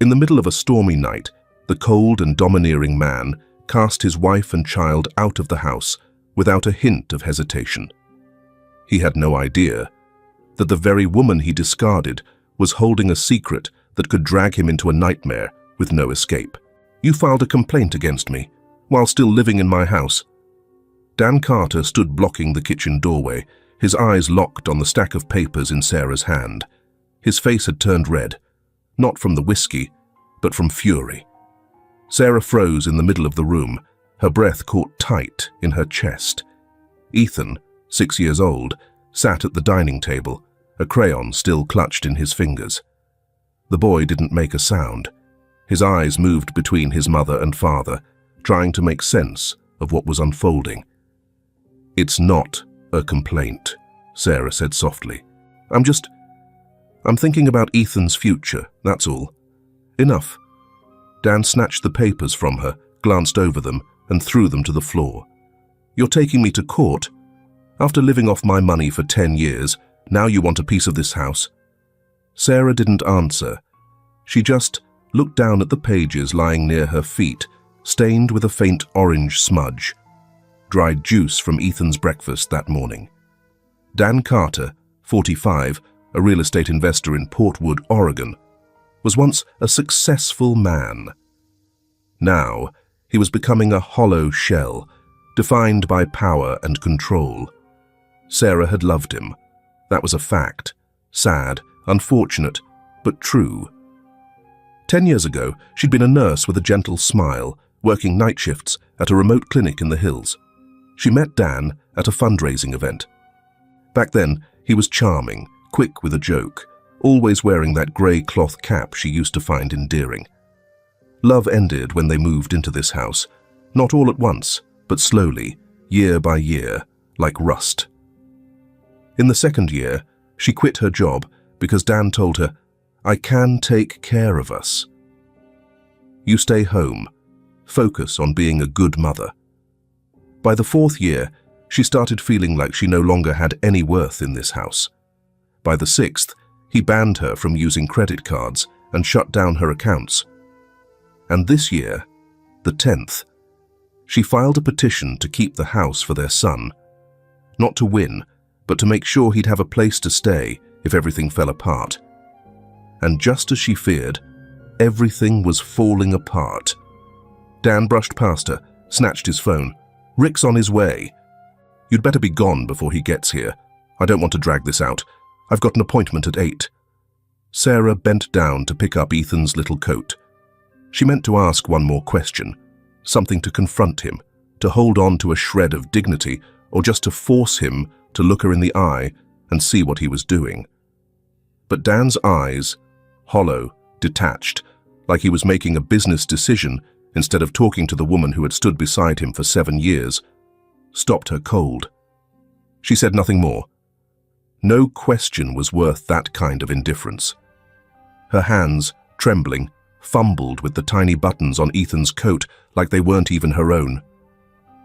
In the middle of a stormy night, the cold and domineering man cast his wife and child out of the house without a hint of hesitation. He had no idea that the very woman he discarded was holding a secret that could drag him into a nightmare with no escape. "You filed a complaint against me while still living in my house." Dan Carter stood blocking the kitchen doorway, his eyes locked on the stack of papers in Sarah's hand. His face had turned red, not from the whiskey, but from fury. Sarah froze in the middle of the room, her breath caught tight in her chest. Ethan, 6 years old, sat at the dining table, a crayon still clutched in his fingers. The boy didn't make a sound. His eyes moved between his mother and father, trying to make sense of what was unfolding. "It's not a complaint," Sarah said softly. I'm thinking about Ethan's future, that's all." "Enough." Dan snatched the papers from her, glanced over them, and threw them to the floor. "You're taking me to court? After living off my money for 10 years, now you want a piece of this house?" Sarah didn't answer. She just looked down at the pages lying near her feet, stained with a faint orange smudge. Dried juice from Ethan's breakfast that morning. Dan Carter, 45, a real estate investor in Portwood, Oregon, was once a successful man. Now, he was becoming a hollow shell, defined by power and control. Sarah had loved him. That was a fact. Sad, unfortunate, but true. 10 years ago, she'd been a nurse with a gentle smile, working night shifts at a remote clinic in the hills. She met Dan at a fundraising event. Back then, he was charming, quick with a joke, always wearing that grey cloth cap she used to find endearing. Love ended when they moved into this house, not all at once, but slowly, year by year, like rust. In the second year, she quit her job because Dan told her, "I can take care of us. You stay home. Focus on being a good mother." By the 4th year, she started feeling like she no longer had any worth in this house. By the 6th, he banned her from using credit cards and shut down her accounts. And this year, the 10th, she filed a petition to keep the house for their son. Not to win, but to make sure he'd have a place to stay if everything fell apart. And just as she feared, everything was falling apart. Dan brushed past her, snatched his phone. "Rick's on his way. You'd better be gone before he gets here. I don't want to drag this out. I've got an appointment at 8. Sarah bent down to pick up Ethan's little coat. She meant to ask one more question, something to confront him, to hold on to a shred of dignity, or just to force him to look her in the eye and see what he was doing. But Dan's eyes, hollow, detached, like he was making a business decision instead of talking to the woman who had stood beside him for 7 years, stopped her cold. She said nothing more. No question was worth that kind of indifference. Her hands, trembling, fumbled with the tiny buttons on Ethan's coat like they weren't even her own.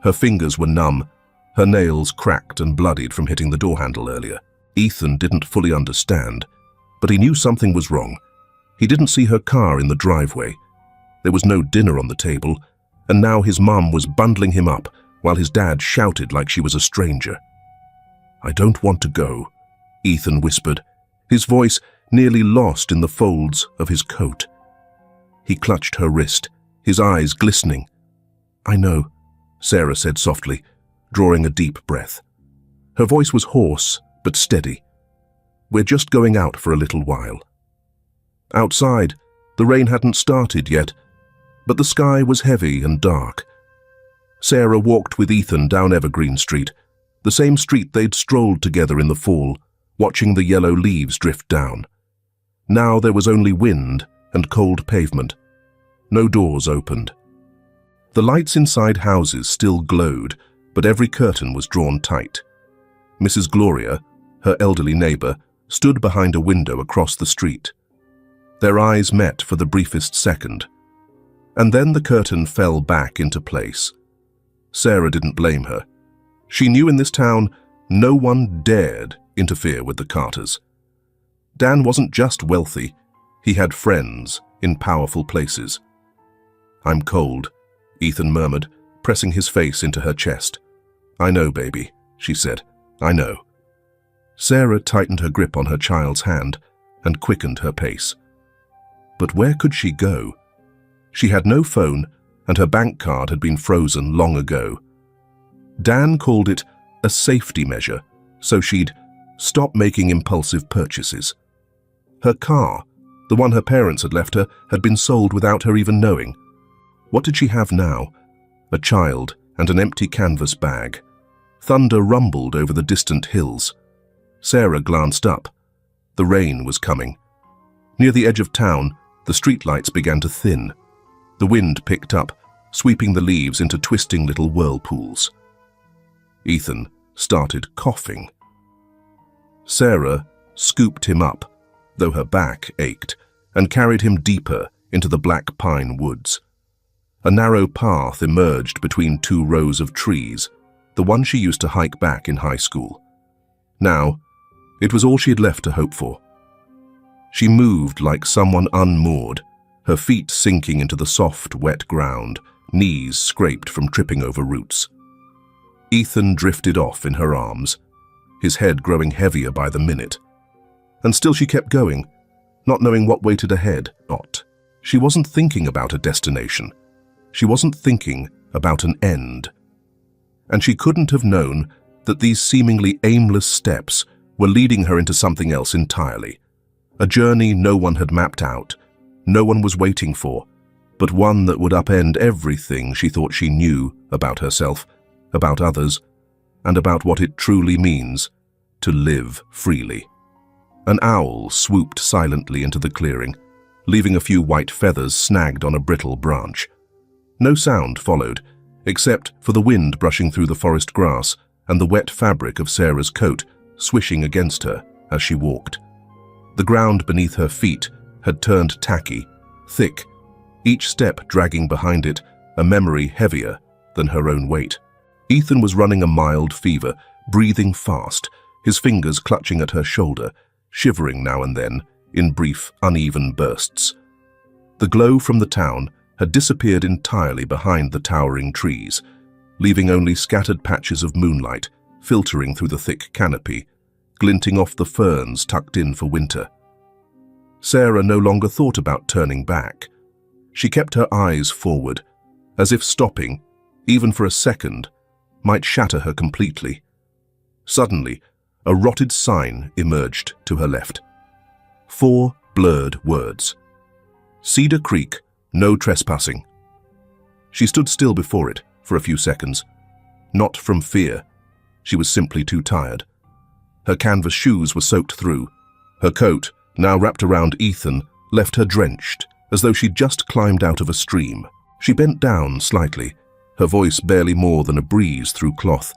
Her fingers were numb, her nails cracked and bloodied from hitting the door handle earlier. Ethan didn't fully understand, but he knew something was wrong. He didn't see her car in the driveway. There was no dinner on the table, and now his mum was bundling him up while his dad shouted like she was a stranger. "I don't want to go," Ethan whispered, his voice nearly lost in the folds of his coat. He clutched her wrist, his eyes glistening. "I know," Sarah said softly, drawing a deep breath. Her voice was hoarse but steady. "We're just going out for a little while." Outside, the rain hadn't started yet, but the sky was heavy and dark. Sarah walked with Ethan down Evergreen Street, the same street they'd strolled together in the fall, watching the yellow leaves drift down. Now there was only wind and cold pavement. No doors opened. The lights inside houses still glowed, but every curtain was drawn tight. Mrs. Gloria, her elderly neighbor, stood behind a window across the street. Their eyes met for the briefest second, and then the curtain fell back into place. Sarah didn't blame her. She knew in this town no one dared interfere with the Carters. Dan wasn't just wealthy, he had friends in powerful places. "I'm cold," Ethan murmured, pressing his face into her chest. "I know, baby," she said. "I know." Sarah tightened her grip on her child's hand and quickened her pace. But where could she go? She had no phone, and her bank card had been frozen long ago. Dan called it a safety measure, so she'd stop making impulsive purchases. Her car, the one her parents had left her, had been sold without her even knowing. What did she have now? A child and an empty canvas bag. Thunder rumbled over the distant hills. Sarah glanced up. The rain was coming. Near the edge of town, the streetlights began to thin. The wind picked up, sweeping the leaves into twisting little whirlpools. Ethan started coughing. Sarah scooped him up, though her back ached, and carried him deeper into the black pine woods. A narrow path emerged between two rows of trees, the one she used to hike back in high school. Now, it was all she had left to hope for. She moved like someone unmoored, her feet sinking into the soft, wet ground, knees scraped from tripping over roots. Ethan drifted off in her arms, his head growing heavier by the minute. And still she kept going, not knowing what waited ahead. She wasn't thinking about a destination. She wasn't thinking about an end. And she couldn't have known that these seemingly aimless steps were leading her into something else entirely. A journey no one had mapped out, no one was waiting for, but one that would upend everything she thought she knew about herself, about others, and about what it truly means to live freely. An owl swooped silently into the clearing, leaving a few white feathers snagged on a brittle branch. No sound followed, except for the wind brushing through the forest grass and the wet fabric of Sarah's coat swishing against her as she walked. The ground beneath her feet had turned tacky, thick, each step dragging behind it a memory heavier than her own weight. Ethan was running a mild fever, breathing fast, his fingers clutching at her shoulder, shivering now and then in brief, uneven bursts. The glow from the town had disappeared entirely behind the towering trees, leaving only scattered patches of moonlight filtering through the thick canopy, glinting off the ferns tucked in for winter. Sarah no longer thought about turning back. She kept her eyes forward, as if stopping, even for a second, might shatter her completely. Suddenly, a rotted sign emerged to her left. 4 blurred words. Cedar Creek, no trespassing. She stood still before it for a few seconds. Not from fear. She was simply too tired. Her canvas shoes were soaked through. Her coat, now wrapped around Ethan, left her drenched, as though she'd just climbed out of a stream. She bent down slightly, her voice barely more than a breeze through cloth.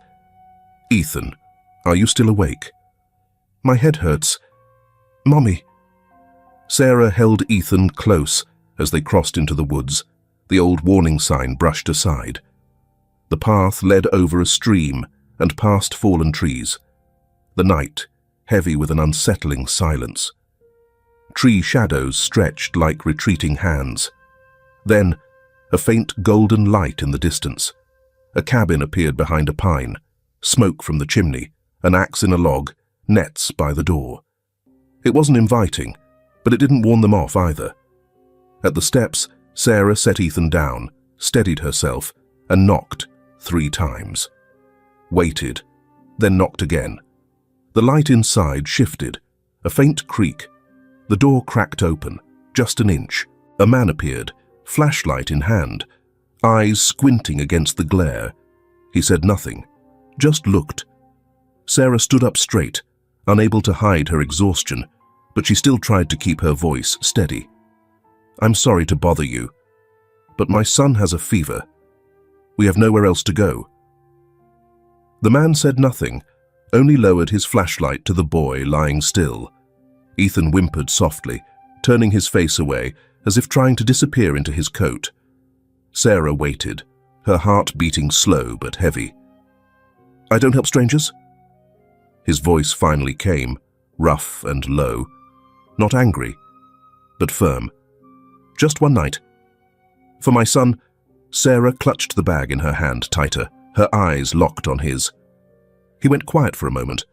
"Ethan, are you still awake?" "My head hurts. Mommy." Sarah held Ethan close as they crossed into the woods, the old warning sign brushed aside. The path led over a stream and past fallen trees. The night, heavy with an unsettling silence. Tree shadows stretched like retreating hands. Then, a faint golden light in the distance. A cabin appeared behind a pine, smoke from the chimney, an axe in a log, nets by the door. It wasn't inviting, but it didn't warn them off either. At the steps, Sarah set Ethan down, steadied herself, and knocked 3 times. Waited, then knocked again. The light inside shifted, a faint creak. The door cracked open, just an inch. A man appeared, flashlight in hand, eyes squinting against the glare. He said nothing, just looked. Sarah stood up straight, unable to hide her exhaustion, but she still tried to keep her voice steady. "I'm sorry to bother you, but my son has a fever. We have nowhere else to go." The man said nothing, only lowered his flashlight to the boy lying still. Ethan whimpered softly, turning his face away as if trying to disappear into his coat. Sarah waited, her heart beating slow but heavy. "I don't help strangers?" His voice finally came, rough and low, not angry, but firm. Just one night. For my son, Sarah clutched the bag in her hand tighter, her eyes locked on his. He went quiet for a moment.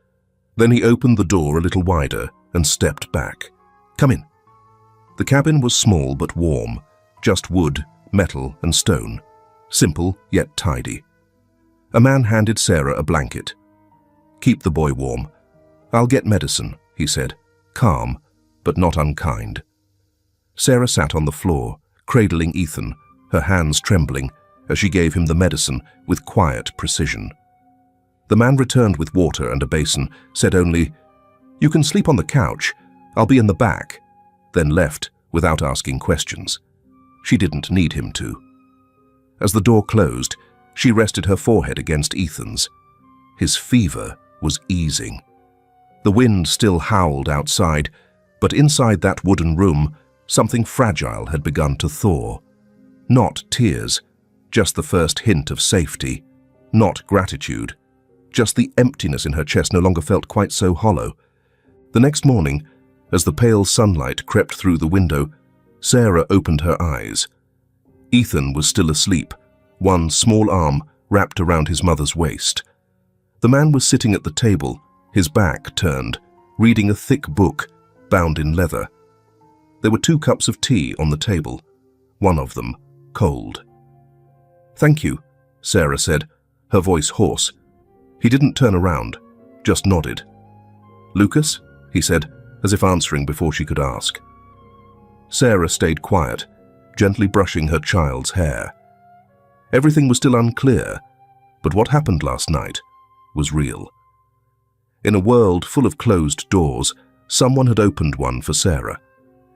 Then he opened the door a little wider and stepped back. Come in. The cabin was small but warm, just wood, metal and stone. Simple yet tidy. A man handed Sarah a blanket. Keep the boy warm. I'll get medicine, he said, calm but not unkind. Sarah sat on the floor, cradling Ethan, her hands trembling as she gave him the medicine with quiet precision. The man returned with water and a basin, said only, "You can sleep on the couch. I'll be in the back," then left without asking questions. She didn't need him to. As the door closed, she rested her forehead against Ethan's. His fever was easing. The wind still howled outside, but inside that wooden room, something fragile had begun to thaw. Not tears, just the first hint of safety. Not gratitude, just the emptiness in her chest no longer felt quite so hollow. The next morning, as the pale sunlight crept through the window, Sarah opened her eyes. Ethan was still asleep, one small arm wrapped around his mother's waist. The man was sitting at the table, his back turned, reading a thick book bound in leather. There were 2 cups of tea on the table, one of them cold. "Thank you," Sarah said, her voice hoarse. He didn't turn around, just nodded. "Lucas?" he said, as if answering before she could ask. Sarah stayed quiet, gently brushing her child's hair. Everything was still unclear, but what happened last night was real. In a world full of closed doors, someone had opened one for Sarah,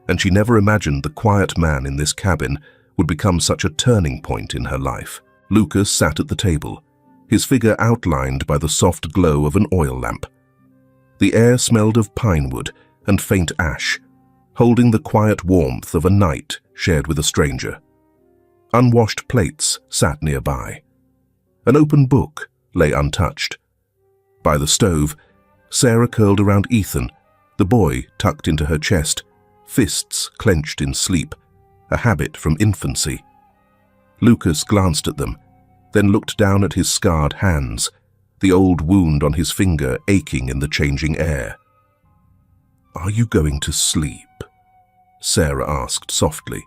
and she never imagined the quiet man in this cabin would become such a turning point in her life. Lucas sat at the table, his figure outlined by the soft glow of an oil lamp. The air smelled of pine wood and faint ash, holding the quiet warmth of a night shared with a stranger. Unwashed plates sat nearby. An open book lay untouched. By the stove, Sarah curled around Ethan, the boy tucked into her chest, fists clenched in sleep, a habit from infancy. Lucas glanced at them, then looked down at his scarred hands, the old wound on his finger aching in the changing air. "Are you going to sleep?" Sarah asked softly.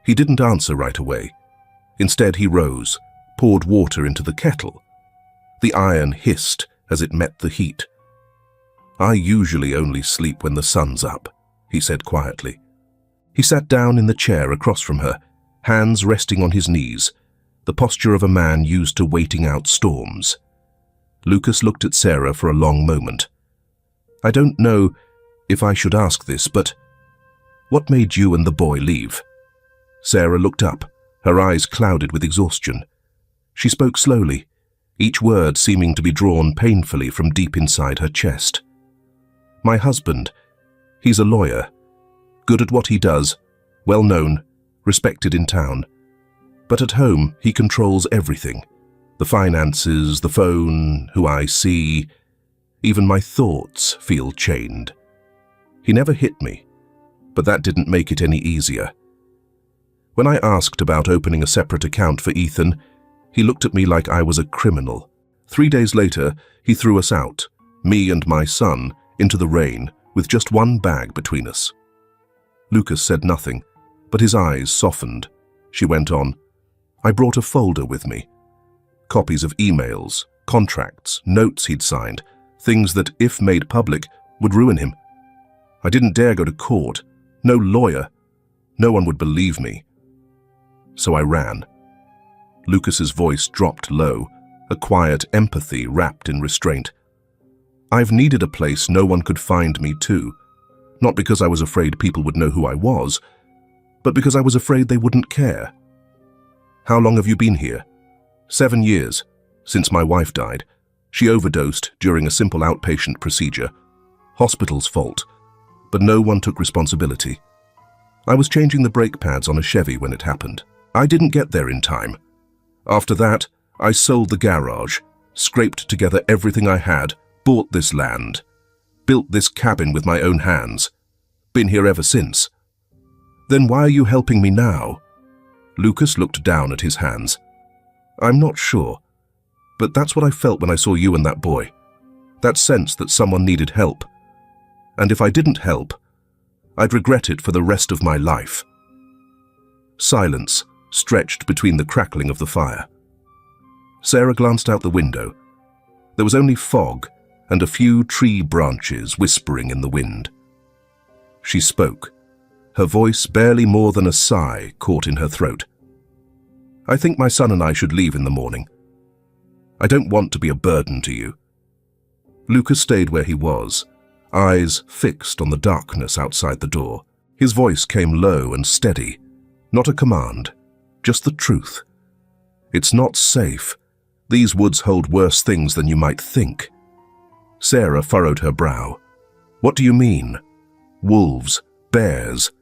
He didn't answer right away. Instead, he rose, poured water into the kettle. The iron hissed as it met the heat. "I usually only sleep when the sun's up," he said quietly. He sat down in the chair across from her, hands resting on his knees, the posture of a man used to waiting out storms. Lucas looked at Sarah for a long moment. "I don't know if I should ask this, but what made you and the boy leave?" Sarah looked up, her eyes clouded with exhaustion. She spoke slowly, each word seeming to be drawn painfully from deep inside her chest. "My husband, he's a lawyer, good at what he does, well known, respected in town. But at home, he controls everything. The finances, the phone, who I see. Even my thoughts feel chained. He never hit me, but that didn't make it any easier. When I asked about opening a separate account for Ethan, he looked at me like I was a criminal. 3 days later, he threw us out, me and my son, into the rain with just one bag between us." Lucas said nothing, but his eyes softened. She went on, "I brought a folder with me. Copies of emails, contracts, notes he'd signed, things that, if made public, would ruin him. I didn't dare go to court. No lawyer. No one would believe me. So I ran." Lucas's voice dropped low, a quiet empathy wrapped in restraint. "I've needed a place no one could find me too. Not because I was afraid people would know who I was, but because I was afraid they wouldn't care." "How long have you been here?" 7 years, since my wife died. She overdosed during a simple outpatient procedure. Hospital's fault, but no one took responsibility. I was changing the brake pads on a Chevy when it happened. I didn't get there in time. After that, I sold the garage, scraped together everything I had, bought this land, built this cabin with my own hands. Been here ever since. Then why are you helping me now? Lucas looked down at his hands. I'm not sure, but that's what I felt when I saw you and that boy. That sense that someone needed help. And if I didn't help, I'd regret it for the rest of my life. Silence stretched between the crackling of the fire. Sarah glanced out the window. There was only fog and a few tree branches whispering in the wind. She spoke, her voice barely more than a sigh caught in her throat. I think my son and I should leave in the morning. I don't want to be a burden to you. Lucas stayed where he was, eyes fixed on the darkness outside the door. His voice came low and steady, not a command, just the truth. It's not safe. These woods hold worse things than you might think. Sarah furrowed her brow. What do you mean? Wolves, bears.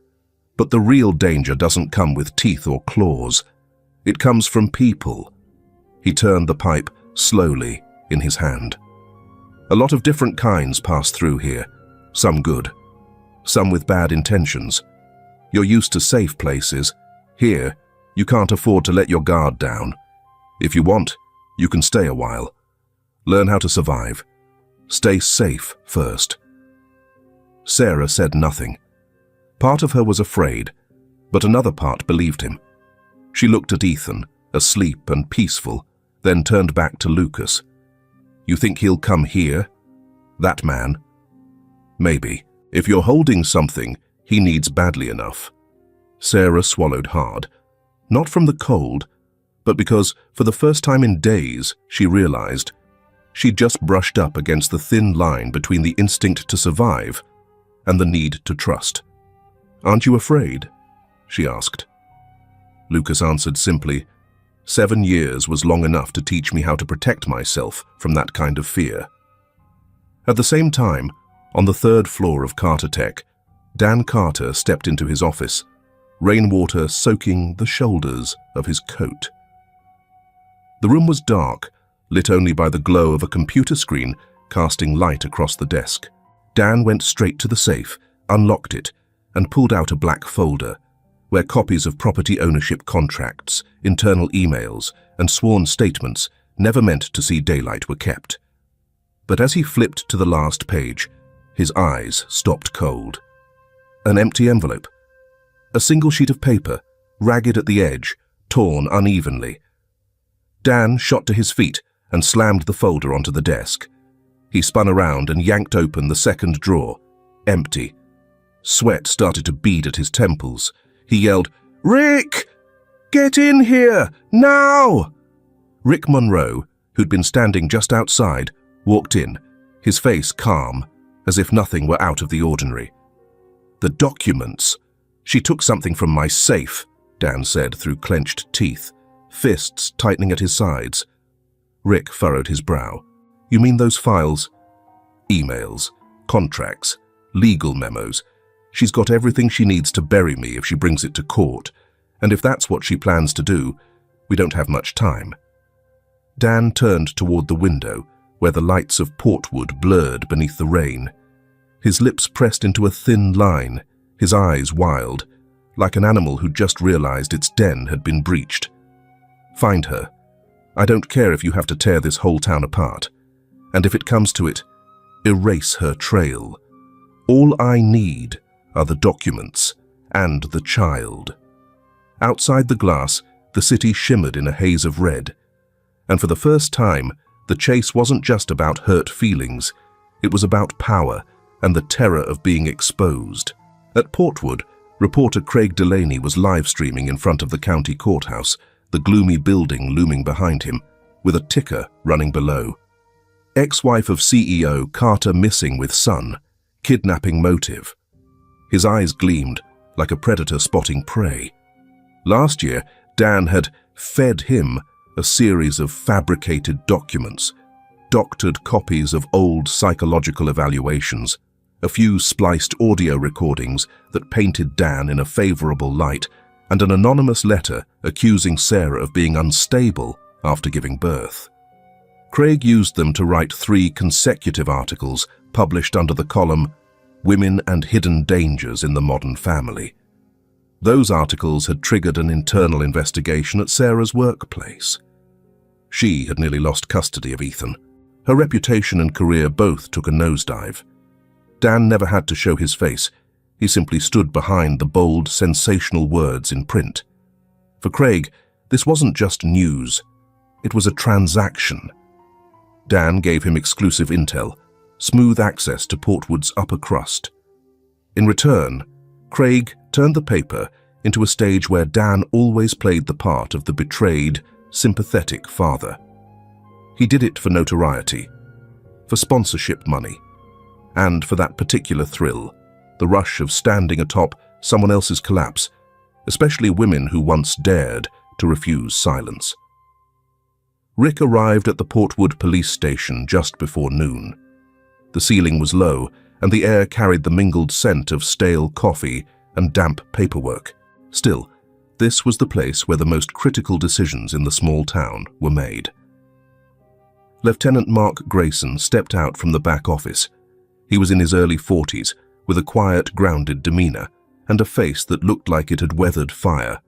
But the real danger doesn't come with teeth or claws. It comes from people. He turned the pipe slowly in his hand. A lot of different kinds pass through here, some good, some with bad intentions. You're used to safe places. Here, you can't afford to let your guard down. If you want, you can stay a while. Learn how to survive. Stay safe first. Sarah said nothing. Part of her was afraid, but another part believed him. She looked at Ethan, asleep and peaceful, then turned back to Lucas. You think he'll come here? That man? Maybe. If you're holding something he needs badly enough. Sarah swallowed hard. Not from the cold, but because, for the first time in days, she realized she'd just brushed up against the thin line between the instinct to survive and the need to trust. Aren't you afraid? She asked. Lucas answered simply, 7 years was long enough to teach me how to protect myself from that kind of fear. At the same time, on the 3rd floor of Carter Tech, Dan Carter stepped into his office, rainwater soaking the shoulders of his coat. The room was dark, lit only by the glow of a computer screen casting light across the desk. Dan went straight to the safe, unlocked it, and pulled out a black folder, where copies of property ownership contracts, internal emails, and sworn statements never meant to see daylight were kept. But as he flipped to the last page, his eyes stopped cold. An empty envelope. A single sheet of paper, ragged at the edge, torn unevenly. Dan shot to his feet and slammed the folder onto the desk. He spun around and yanked open the second drawer, empty. Sweat started to bead at his temples. He yelled, "Rick! Get in here, now!" Rick Monroe, who'd been standing just outside, walked in, his face calm, as if nothing were out of the ordinary. "The documents. She took something from my safe," Dan said through clenched teeth, fists tightening at his sides. Rick furrowed his brow. "You mean those files?" "Emails, contracts, legal memos. She's got everything she needs to bury me if she brings it to court, and if that's what she plans to do, we don't have much time." Dan turned toward the window, where the lights of Portwood blurred beneath the rain. His lips pressed into a thin line, his eyes wild, like an animal who'd just realized its den had been breached. "Find her. I don't care if you have to tear this whole town apart. And if it comes to it, erase her trail. All I need are the documents and the child." Outside the glass, the city shimmered in a haze of red. And for the first time, the chase wasn't just about hurt feelings. It was about power and the terror of being exposed. At Portwood, reporter Craig Delaney was live-streaming in front of the county courthouse, the gloomy building looming behind him, with a ticker running below. Ex-wife of CEO Carter missing with son, kidnapping motive. His eyes gleamed like a predator spotting prey. Last year, Dan had fed him a series of fabricated documents, doctored copies of old psychological evaluations, a few spliced audio recordings that painted Dan in a favorable light, and an anonymous letter accusing Sarah of being unstable after giving birth. Craig used them to write 3 consecutive articles published under the column "Women and Hidden Dangers in the Modern Family." Those articles had triggered an internal investigation at Sarah's workplace. She had nearly lost custody of Ethan. Her reputation and career both took a nosedive. Dan never had to show his face. He simply stood behind the bold, sensational words in print. For Craig, this wasn't just news. It was a transaction. Dan gave him exclusive intel, smooth access to Portwood's upper crust. In return, Craig turned the paper into a stage where Dan always played the part of the betrayed, sympathetic father. He did it for notoriety, for sponsorship money, and for that particular thrill, the rush of standing atop someone else's collapse, especially women who once dared to refuse silence. Rick arrived at the Portwood police station just before noon. The ceiling was low, and the air carried the mingled scent of stale coffee and damp paperwork. Still, this was the place where the most critical decisions in the small town were made. Lieutenant Mark Grayson stepped out from the back office. He was in his early 40s, with a quiet, grounded demeanor, and a face that looked like it had weathered fire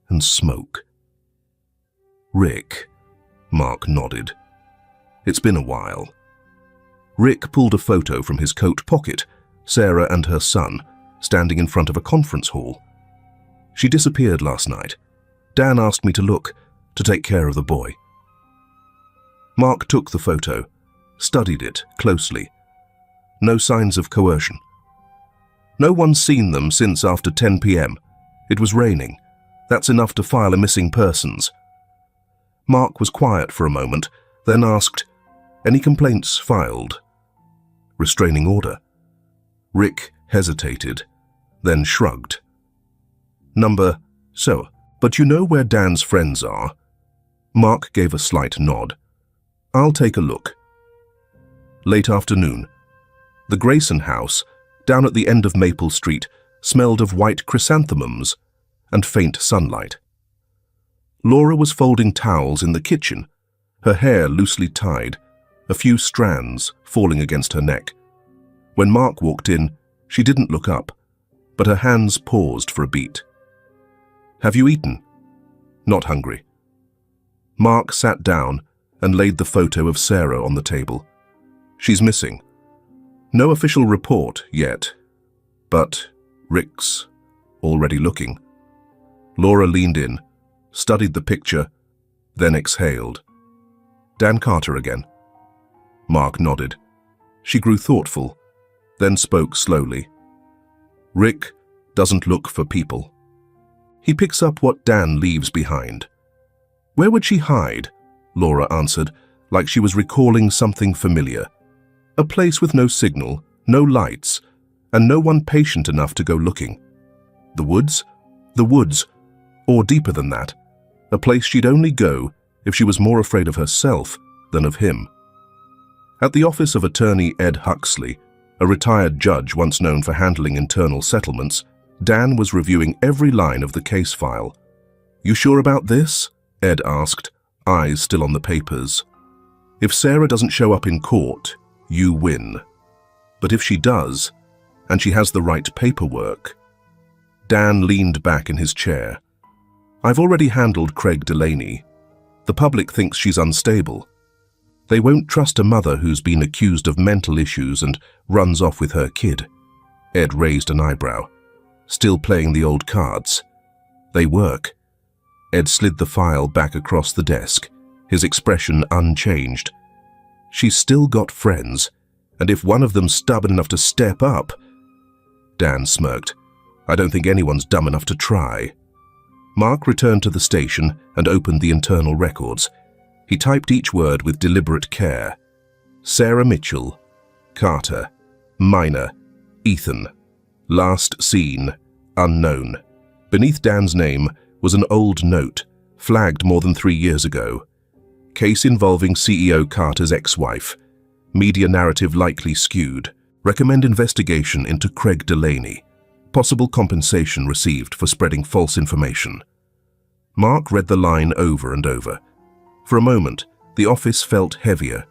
and smoke. "Rick," Mark nodded. "It's been a while." Rick pulled a photo from his coat pocket, Sarah and her son, standing in front of a conference hall. "She disappeared last night. Dan asked me to look, to take care of the boy." Mark took the photo, studied it closely. No signs of coercion. "No one's seen them since after 10 p.m. It was raining. That's enough to file a missing persons." Mark was quiet for a moment, then asked, "Any complaints filed?" "Restraining order." Rick hesitated, then shrugged. "So, but you know where Dan's friends are?" Mark gave a slight nod. "I'll take a look." Late afternoon. The Grayson house, down at the end of Maple Street, smelled of white chrysanthemums and faint sunlight. Laura was folding towels in the kitchen, her hair loosely tied, a few strands falling against her neck. When Mark walked in, she didn't look up, but her hands paused for a beat. "Have you eaten?" "Not hungry." Mark sat down and laid the photo of Sarah on the table. "She's missing. No official report yet, but Rick's already looking." Laura leaned in, studied the picture, then exhaled. "Dan Carter again?" Mark nodded. She grew thoughtful, then spoke slowly. "Rick doesn't look for people. He picks up what Dan leaves behind." "Where would she hide?" Laura answered, like she was recalling something familiar. "A place with no signal, no lights, and no one patient enough to go looking." "The woods?" "The woods, or deeper than that. A place she'd only go if she was more afraid of herself than of him." At the office of attorney Ed Huxley, a retired judge once known for handling internal settlements, Dan was reviewing every line of the case file. "You sure about this?" Ed asked, eyes still on the papers. "If Sarah doesn't show up in court, you win. But if she does, and she has the right paperwork..." Dan leaned back in his chair. "I've already handled Craig Delaney. The public thinks she's unstable. They won't trust a mother who's been accused of mental issues and runs off with her kid." Ed raised an eyebrow. "Still playing the old cards." "They work." Ed slid the file back across the desk, his expression unchanged. "She's still got friends, and if one of them's stubborn enough to step up..." Dan smirked. "I don't think anyone's dumb enough to try." Mark returned to the station and opened the internal records. He typed each word with deliberate care. Sarah Mitchell, Carter, minor, Ethan, last seen, unknown. Beneath Dan's name was an old note, flagged more than 3 years ago. Case involving CEO Carter's ex-wife. Media narrative likely skewed. Recommend investigation into Craig Delaney. Possible compensation received for spreading false information. Mark read the line over and over. For a moment, the office felt heavier,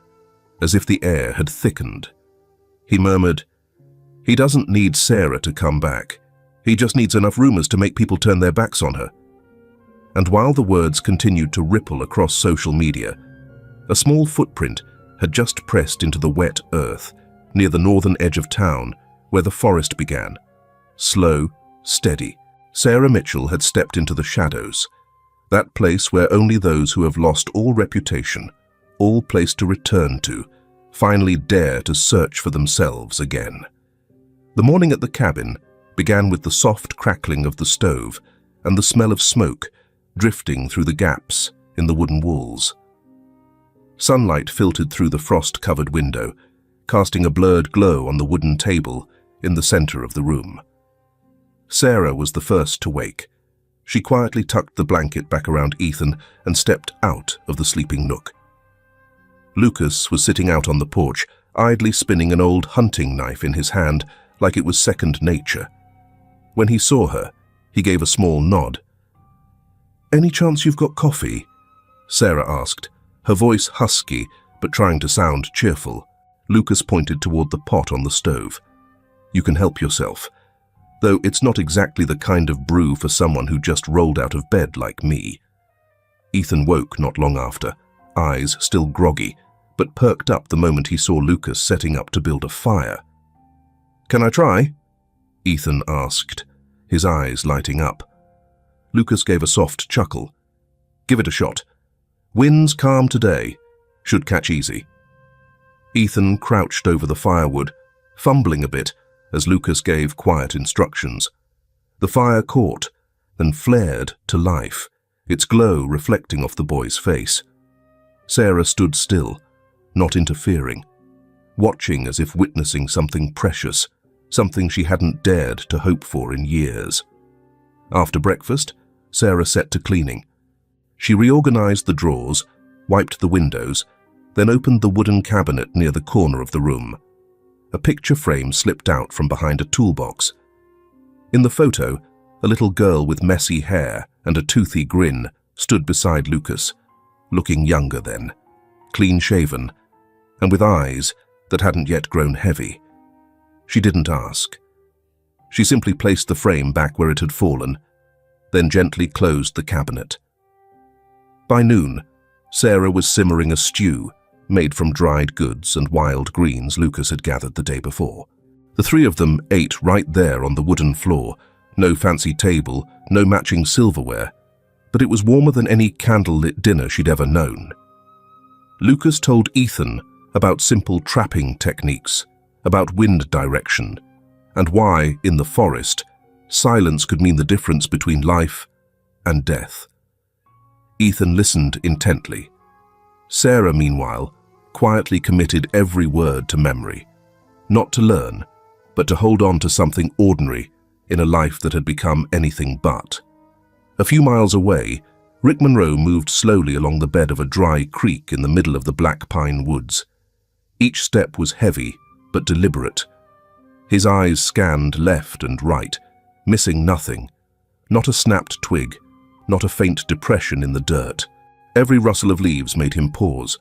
as if the air had thickened. He murmured, "He doesn't need Sarah to come back. He just needs enough rumors to make people turn their backs on her. And while the words continued to ripple across social media, a small footprint had just pressed into the wet earth near the northern edge of town where the forest began. Slow, steady, Sarah Mitchell had stepped into the shadows, that place where only those who have lost all reputation, all place to return to, finally dare to search for themselves again. The morning at the cabin began with the soft crackling of the stove and the smell of smoke drifting through the gaps in the wooden walls. Sunlight filtered through the frost-covered window, casting a blurred glow on the wooden table in the center of the room. Sarah was the first to wake. She quietly tucked the blanket back around Ethan and stepped out of the sleeping nook. Lucas was sitting out on the porch, idly spinning an old hunting knife in his hand like it was second nature. When he saw her, he gave a small nod. "Any chance you've got coffee?" Sarah asked, her voice husky but trying to sound cheerful. Lucas pointed toward the pot on the stove. "You can help yourself, though it's not exactly the kind of brew for someone who just rolled out of bed like me." Ethan woke not long after, eyes still groggy, but perked up the moment he saw Lucas setting up to build a fire. "Can I try?" Ethan asked, his eyes lighting up. Lucas gave a soft chuckle. "Give it a shot. Wind's calm today. Should catch easy." Ethan crouched over the firewood, fumbling a bit as Lucas gave quiet instructions. The fire caught, then flared to life, its glow reflecting off the boy's face. Sarah stood still, not interfering, watching as if witnessing something precious, something she hadn't dared to hope for in years. After breakfast, Sarah set to cleaning. She reorganized the drawers, wiped the windows, then opened the wooden cabinet near the corner of the room. A picture frame slipped out from behind a toolbox. In the photo, a little girl with messy hair and a toothy grin stood beside Lucas, looking younger then, clean-shaven, and with eyes that hadn't yet grown heavy. She didn't ask. She simply placed the frame back where it had fallen, then gently closed the cabinet. By noon, Sarah was simmering a stew made from dried goods and wild greens Lucas had gathered the day before. The three of them ate right there on the wooden floor, no fancy table, no matching silverware, but it was warmer than any candlelit dinner she'd ever known. Lucas told Ethan about simple trapping techniques, about wind direction, and why, in the forest, silence could mean the difference between life and death. Ethan listened intently. Sarah, meanwhile, quietly committed every word to memory, not to learn, but to hold on to something ordinary in a life that had become anything but. A few miles away, Rick Monroe moved slowly along the bed of a dry creek in the middle of the black pine woods. Each step was heavy but deliberate. His eyes scanned left and right, missing nothing, not a snapped twig, not a faint depression in the dirt. Every rustle of leaves made him pause,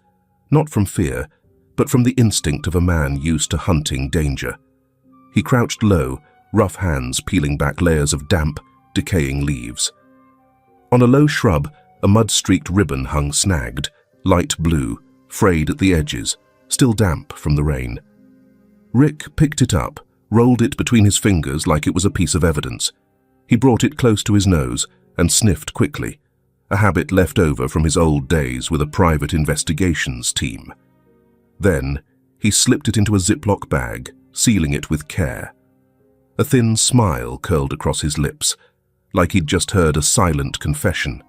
not from fear, but from the instinct of a man used to hunting danger. He crouched low, rough hands peeling back layers of damp, decaying leaves. On a low shrub, a mud-streaked ribbon hung snagged, light blue, frayed at the edges, still damp from the rain. Rick picked it up, rolled it between his fingers like it was a piece of evidence. He brought it close to his nose and sniffed quickly, a habit left over from his old days with a private investigations team. Then, he slipped it into a Ziploc bag, sealing it with care. A thin smile curled across his lips, like he'd just heard a silent confession.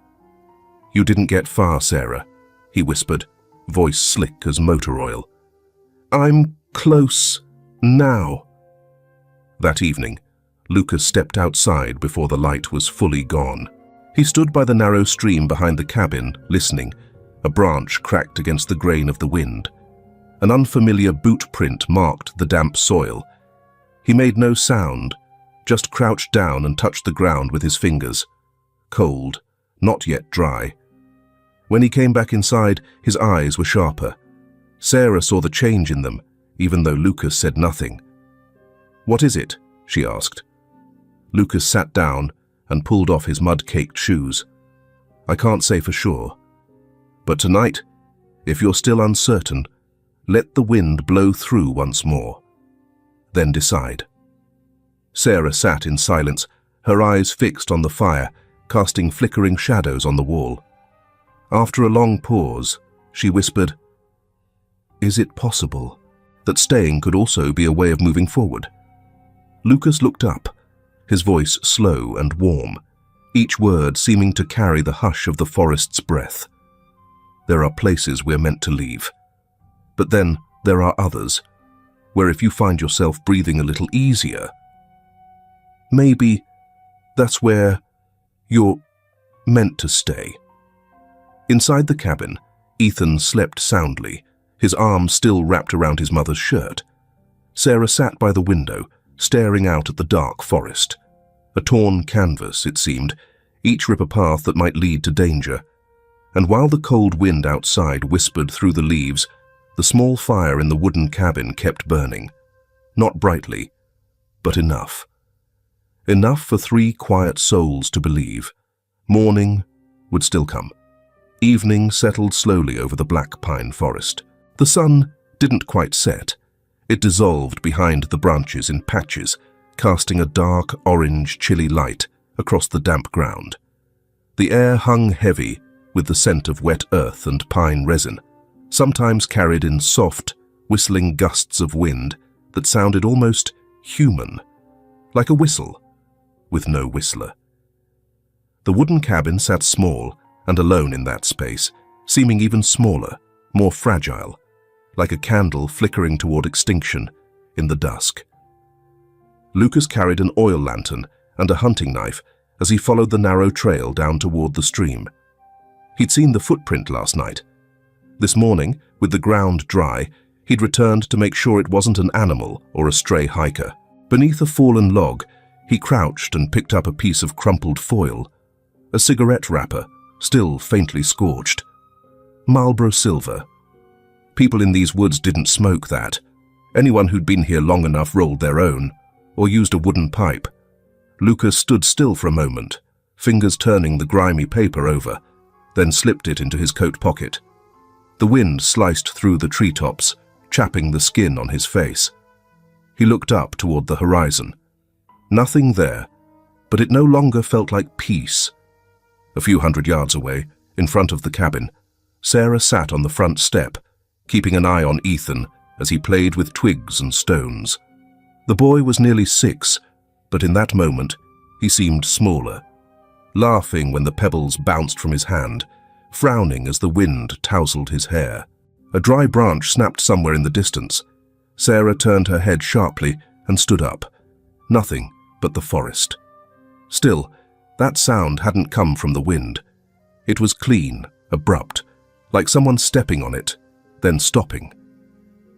"You didn't get far, Sarah," he whispered, voice slick as motor oil. "I'm close now." That evening, Lucas stepped outside before the light was fully gone. He stood by the narrow stream behind the cabin, listening. A branch cracked against the grain of the wind. An unfamiliar boot print marked the damp soil. He made no sound, just crouched down and touched the ground with his fingers. Cold, not yet dry. When he came back inside, his eyes were sharper. Sarah saw the change in them, even though Lucas said nothing. "What is it?" she asked. Lucas sat down and pulled off his mud-caked shoes. "I can't say for sure. But tonight, if you're still uncertain, let the wind blow through once more. Then decide." Sarah sat in silence, her eyes fixed on the fire, casting flickering shadows on the wall. After a long pause, she whispered, "Is it possible that staying could also be a way of moving forward?" Lucas looked up, his voice slow and warm, each word seeming to carry the hush of the forest's breath. "There are places we're meant to leave. But then there are others, where if you find yourself breathing a little easier, maybe that's where you're meant to stay." Inside the cabin, Ethan slept soundly, his arms still wrapped around his mother's shirt. Sarah sat by the window, staring out at the dark forest. A torn canvas, it seemed, each rip a path that might lead to danger. And while the cold wind outside whispered through the leaves, the small fire in the wooden cabin kept burning. Not brightly, but enough. Enough for 3 quiet souls to believe. Morning would still come. Evening settled slowly over the black pine forest. The sun didn't quite set. It dissolved behind the branches in patches, casting a dark, orange, chilly light across the damp ground. The air hung heavy with the scent of wet earth and pine resin, sometimes carried in soft, whistling gusts of wind that sounded almost human, like a whistle, with no whistler. The wooden cabin sat small and alone in that space, seeming even smaller, more fragile, like a candle flickering toward extinction in the dusk. Lucas carried an oil lantern and a hunting knife as he followed the narrow trail down toward the stream. He'd seen the footprint last night. This morning, with the ground dry, he'd returned to make sure it wasn't an animal or a stray hiker. Beneath a fallen log, he crouched and picked up a piece of crumpled foil, a cigarette wrapper, still faintly scorched. Marlboro Silver. People in these woods didn't smoke that. Anyone who'd been here long enough rolled their own, or used a wooden pipe. Lucas stood still for a moment, fingers turning the grimy paper over, then slipped it into his coat pocket. The wind sliced through the treetops, chapping the skin on his face. He looked up toward the horizon. Nothing there, but it no longer felt like peace. A few hundred yards away, in front of the cabin, Sarah sat on the front step, keeping an eye on Ethan as he played with twigs and stones. The boy was nearly 6, but in that moment, he seemed smaller, laughing when the pebbles bounced from his hand, frowning as the wind tousled his hair. A dry branch snapped somewhere in the distance. Sarah turned her head sharply and stood up. Nothing but the forest. Still, that sound hadn't come from the wind. It was clean, abrupt, like someone stepping on it, then stopping.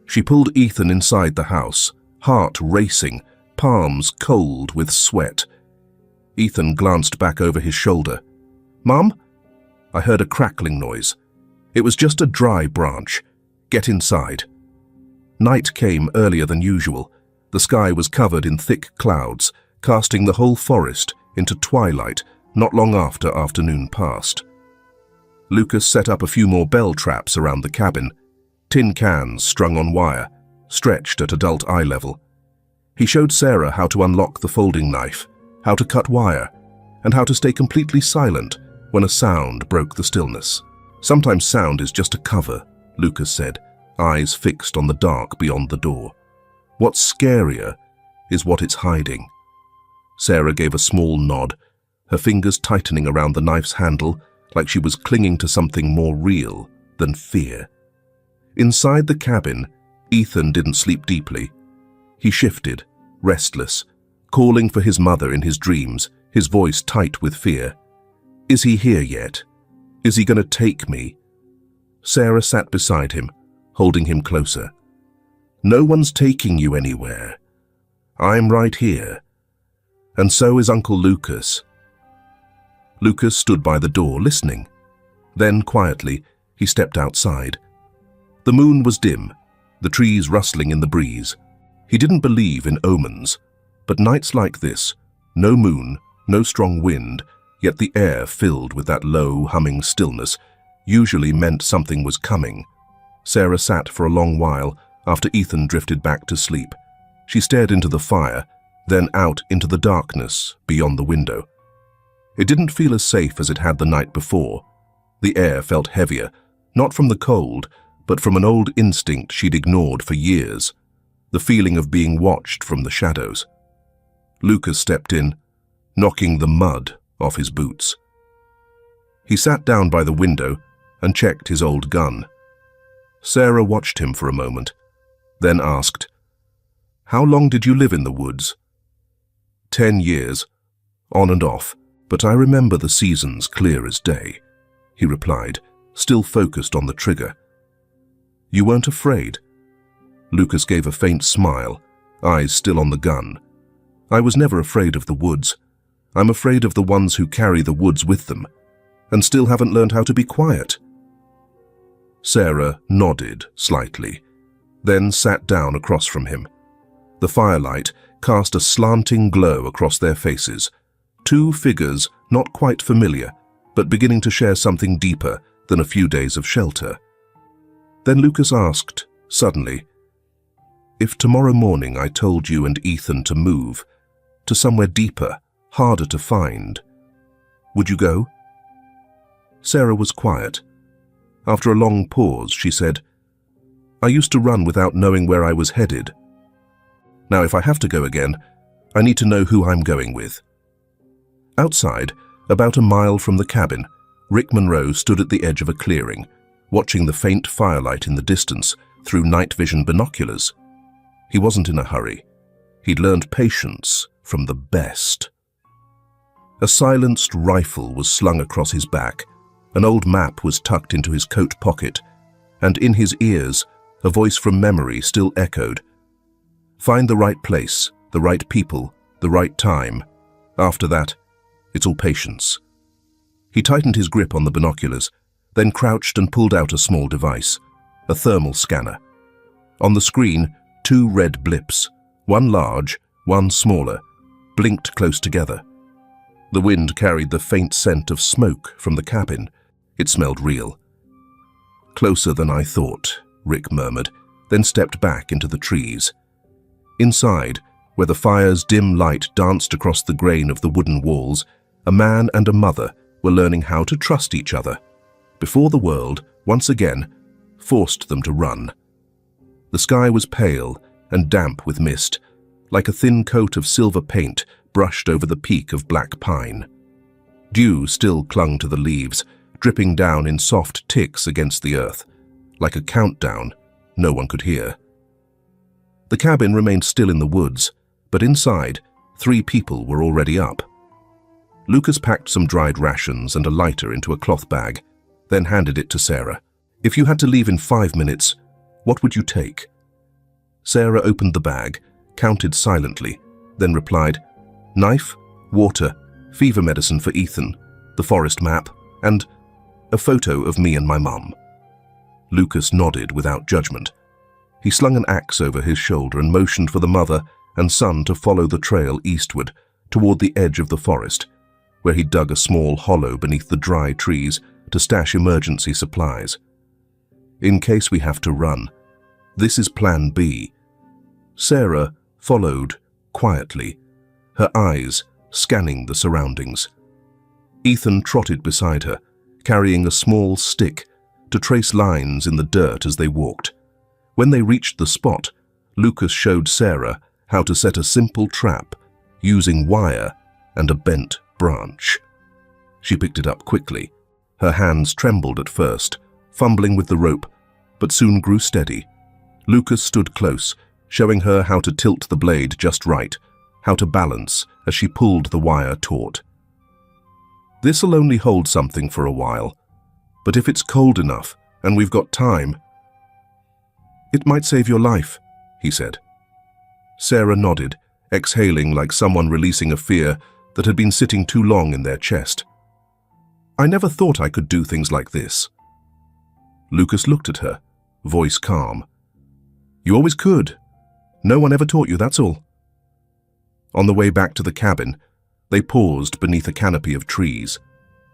She pulled Ethan inside the house, heart racing, palms cold with sweat. Ethan glanced back over his shoulder. "Mum?" I heard a crackling noise. It was just a dry branch. "Get inside." Night came earlier than usual. The sky was covered in thick clouds, casting the whole forest into twilight not long after afternoon passed. Lucas set up a few more bell traps around the cabin, tin cans strung on wire, stretched at adult eye level. He showed Sarah how to unlock the folding knife, how to cut wire, and how to stay completely silent when a sound broke the stillness. "Sometimes sound is just a cover," Lucas said, eyes fixed on the dark beyond the door. "What's scarier is what it's hiding." Sarah gave a small nod, her fingers tightening around the knife's handle like she was clinging to something more real than fear. Inside the cabin, Ethan didn't sleep deeply. He shifted, restless, calling for his mother in his dreams, his voice tight with fear. "Is he here yet? Is he going to take me?" Sarah sat beside him, holding him closer. "No one's taking you anywhere. I'm right here. And so is Uncle Lucas." Lucas stood by the door, listening. Then, quietly, he stepped outside. The moon was dim, the trees rustling in the breeze. He didn't believe in omens, but nights like this No moon, no strong wind, yet the air filled with that low, humming stillness usually meant something was coming. Sarah sat for a long while after Ethan drifted back to sleep. She stared into the fire, then out into the darkness beyond the window. It didn't feel as safe as it had the night before. The air felt heavier, not from the cold, but from an old instinct she'd ignored for years, the feeling of being watched from the shadows. Lucas stepped in, knocking the mud off his boots. He sat down by the window and checked his old gun. Sarah watched him for a moment, then asked, "How long did you live in the woods?" 10 years, on and off, but I remember the seasons clear as day," he replied, still focused on the trigger. "You weren't afraid?" Lucas gave a faint smile, eyes still on the gun. "I was never afraid of the woods. I'm afraid of the ones who carry the woods with them, and still haven't learned how to be quiet." Sarah nodded slightly, then sat down across from him. The firelight cast a slanting glow across their faces, two figures not quite familiar, but beginning to share something deeper than a few days of shelter. Then Lucas asked, suddenly, "If tomorrow morning I told you and Ethan to move, to somewhere deeper, harder to find, would you go?" Sarah was quiet. After a long pause, she said, "I used to run without knowing where I was headed. Now, if I have to go again, I need to know who I'm going with." Outside, about a mile from the cabin, Rick Monroe stood at the edge of a clearing, watching the faint firelight in the distance through night vision binoculars. He wasn't in a hurry. He'd learned patience from the best. A silenced rifle was slung across his back, an old map was tucked into his coat pocket, and in his ears, a voice from memory still echoed, "Find the right place, the right people, the right time. After that, it's all patience." He tightened his grip on the binoculars, then crouched and pulled out a small device, a thermal scanner. On the screen, 2 red blips, one large, one smaller, blinked close together. The wind carried the faint scent of smoke from the cabin. It smelled real. "Closer than I thought," Rick murmured, then stepped back into the trees. Inside, where the fire's dim light danced across the grain of the wooden walls, a man and a mother were learning how to trust each other, before the world, once again, forced them to run. The sky was pale and damp with mist, like a thin coat of silver paint brushed over the peak of black pine. Dew still clung to the leaves, dripping down in soft ticks against the earth, like a countdown no one could hear. The cabin remained still in the woods, but inside, 3 people were already up. Lucas packed some dried rations and a lighter into a cloth bag, then handed it to Sarah. "If you had to leave in 5 minutes, what would you take?" Sarah opened the bag, counted silently, then replied, "Knife, water, fever medicine for Ethan, the forest map, and a photo of me and my mum." Lucas nodded without judgment. He slung an axe over his shoulder and motioned for the mother and son to follow the trail eastward, toward the edge of the forest, where he dug a small hollow beneath the dry trees to stash emergency supplies. "In case we have to run. This is Plan B." Sarah followed quietly, her eyes scanning the surroundings. Ethan trotted beside her, carrying a small stick to trace lines in the dirt as they walked. When they reached the spot, Lucas showed Sarah how to set a simple trap using wire and a bent branch. She picked it up quickly. Her hands trembled at first, fumbling with the rope, but soon grew steady. Lucas stood close, showing her how to tilt the blade just right, how to balance as she pulled the wire taut. "This'll only hold something for a while, but if it's cold enough and we've got time, it might save your life," he said. Sarah nodded, exhaling like someone releasing a fear that had been sitting too long in their chest. "I never thought I could do things like this." Lucas looked at her, voice calm. "You always could. No one ever taught you, that's all." On the way back to the cabin, They paused beneath a canopy of trees.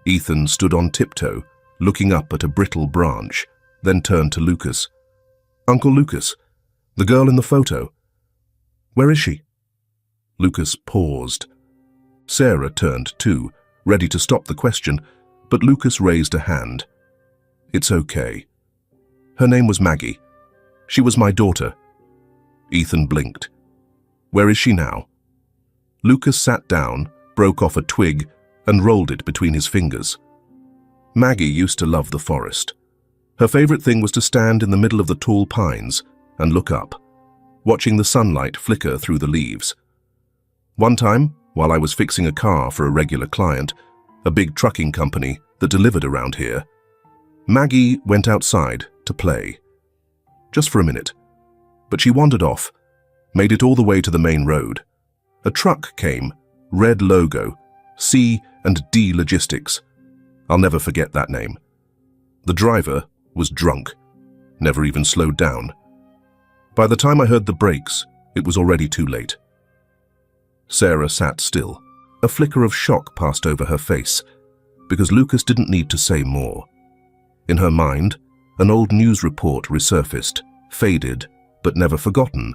Ethan stood on tiptoe, looking up at a brittle branch, then turned to Lucas. "Uncle Lucas, the girl in the photo. Where is she?" Lucas paused. Sarah turned too, ready to stop the question, but Lucas raised a hand. "It's okay. Her name was Maggie. She was my daughter." Ethan blinked. "Where is she now?" Lucas sat down, broke off a twig, and rolled it between his fingers. Maggie used to love the forest. Her favorite thing was to stand in the middle of the tall pines and look up, watching the sunlight flicker through the leaves. One time, while I was fixing a car for a regular client, a big trucking company that delivered around here, Maggie went outside to play. Just for a minute. But she wandered off, made it all the way to the main road. A truck came, red logo, C&D Logistics. I'll never forget that name. The driver was drunk, never even slowed down. By the time I heard the brakes, it was already too late. Sarah sat still. A flicker of shock passed over her face, because Lucas didn't need to say more. In her mind, an old news report resurfaced, faded, but never forgotten.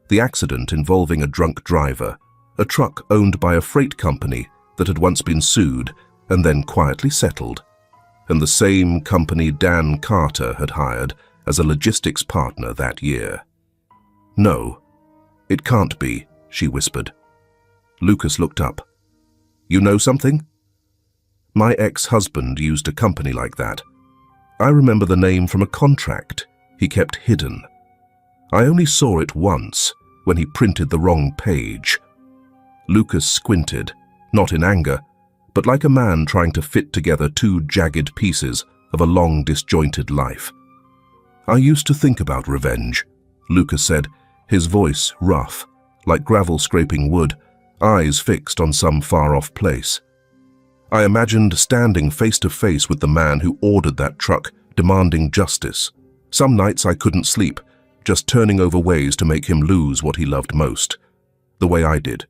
The accident involving a drunk driver, a truck owned by a freight company that had once been sued and then quietly settled, and the same company Dan Carter had hired as a logistics partner that year. "No, it can't be," she whispered. Lucas looked up. "You know something?" "My ex-husband used a company like that. I remember the name from a contract he kept hidden. I only saw it once, when he printed the wrong page." Lucas squinted, not in anger, but like a man trying to fit together two jagged pieces of a long disjointed life. "I used to think about revenge," Lucas said, his voice rough, like gravel scraping wood, eyes fixed on some far-off place. "I imagined standing face to face with the man who ordered that truck, demanding justice. Some nights I couldn't sleep, just turning over ways to make him lose what he loved most, the way I did.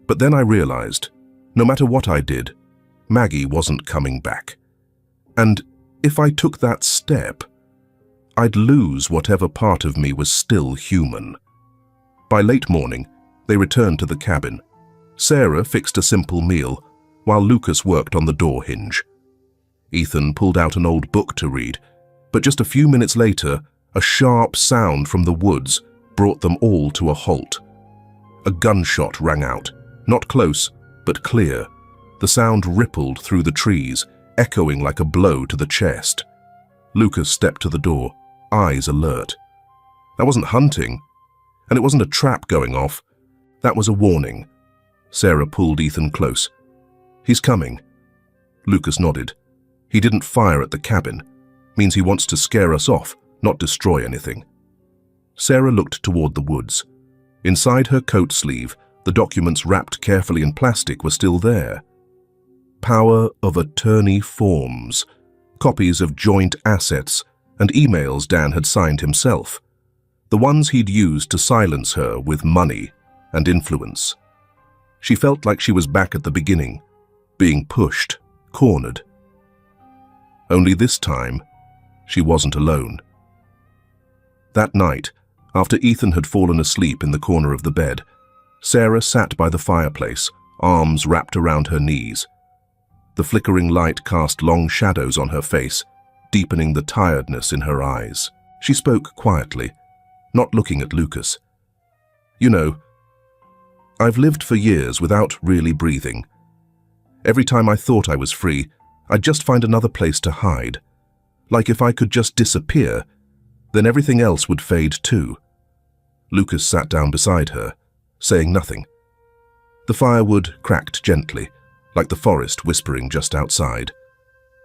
But then I realized, no matter what I did, Maggie wasn't coming back. And if I took that step, I'd lose whatever part of me was still human." By late morning, they returned to the cabin. Sarah fixed a simple meal, while Lucas worked on the door hinge. Ethan pulled out an old book to read, but just a few minutes later, a sharp sound from the woods brought them all to a halt. A gunshot rang out, not close, but clear. The sound rippled through the trees, echoing like a blow to the chest. Lucas stepped to the door, eyes alert. That wasn't hunting, and it wasn't a trap going off. That was a warning. Sarah pulled Ethan close. "He's coming." Lucas nodded. "He didn't fire at the cabin. Means he wants to scare us off, not destroy anything." Sarah looked toward the woods. Inside her coat sleeve, the documents wrapped carefully in plastic were still there. Power of attorney forms, copies of joint assets, and emails Dan had signed himself. The ones he'd used to silence her with money and influence. She felt like she was back at the beginning, being pushed, cornered. Only this time, she wasn't alone. That night, after Ethan had fallen asleep in the corner of the bed, Sarah sat by the fireplace, arms wrapped around her knees. The flickering light cast long shadows on her face, deepening the tiredness in her eyes. She spoke quietly, not looking at Lucas. "You know, I've lived for years without really breathing. Every time I thought I was free, I'd just find another place to hide. Like if I could just disappear, then everything else would fade too." Lucas sat down beside her, saying nothing. The firewood cracked gently, like the forest whispering just outside.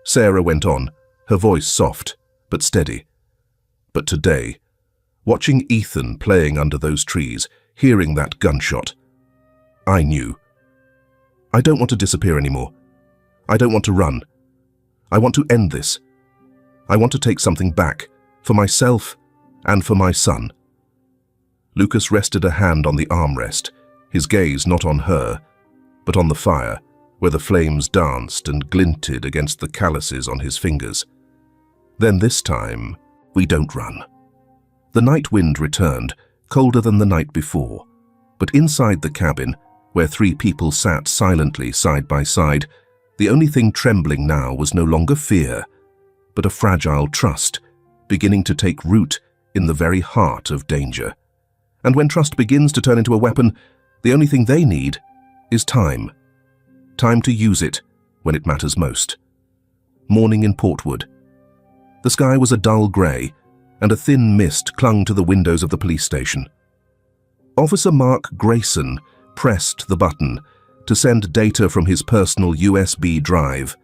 Sarah went on, her voice soft but steady. "But today, watching Ethan playing under those trees, hearing that gunshot, I knew. I don't want to disappear anymore. I don't want to run. I want to end this. I want to take something back, for myself and for my son." Lucas rested a hand on the armrest, his gaze not on her, but on the fire, where the flames danced and glinted against the calluses on his fingers. Then this time, we don't run. The night wind returned, colder than the night before, but inside the cabin, where 3 people sat silently side by side, the only thing trembling now was no longer fear, but a fragile trust, beginning to take root in the very heart of danger. And when trust begins to turn into a weapon, the only thing they need is time. Time to use it when it matters most. Morning in Portwood. The sky was a dull grey, and a thin mist clung to the windows of the police station. Officer Mark Grayson pressed the button to send data from his personal USB drive,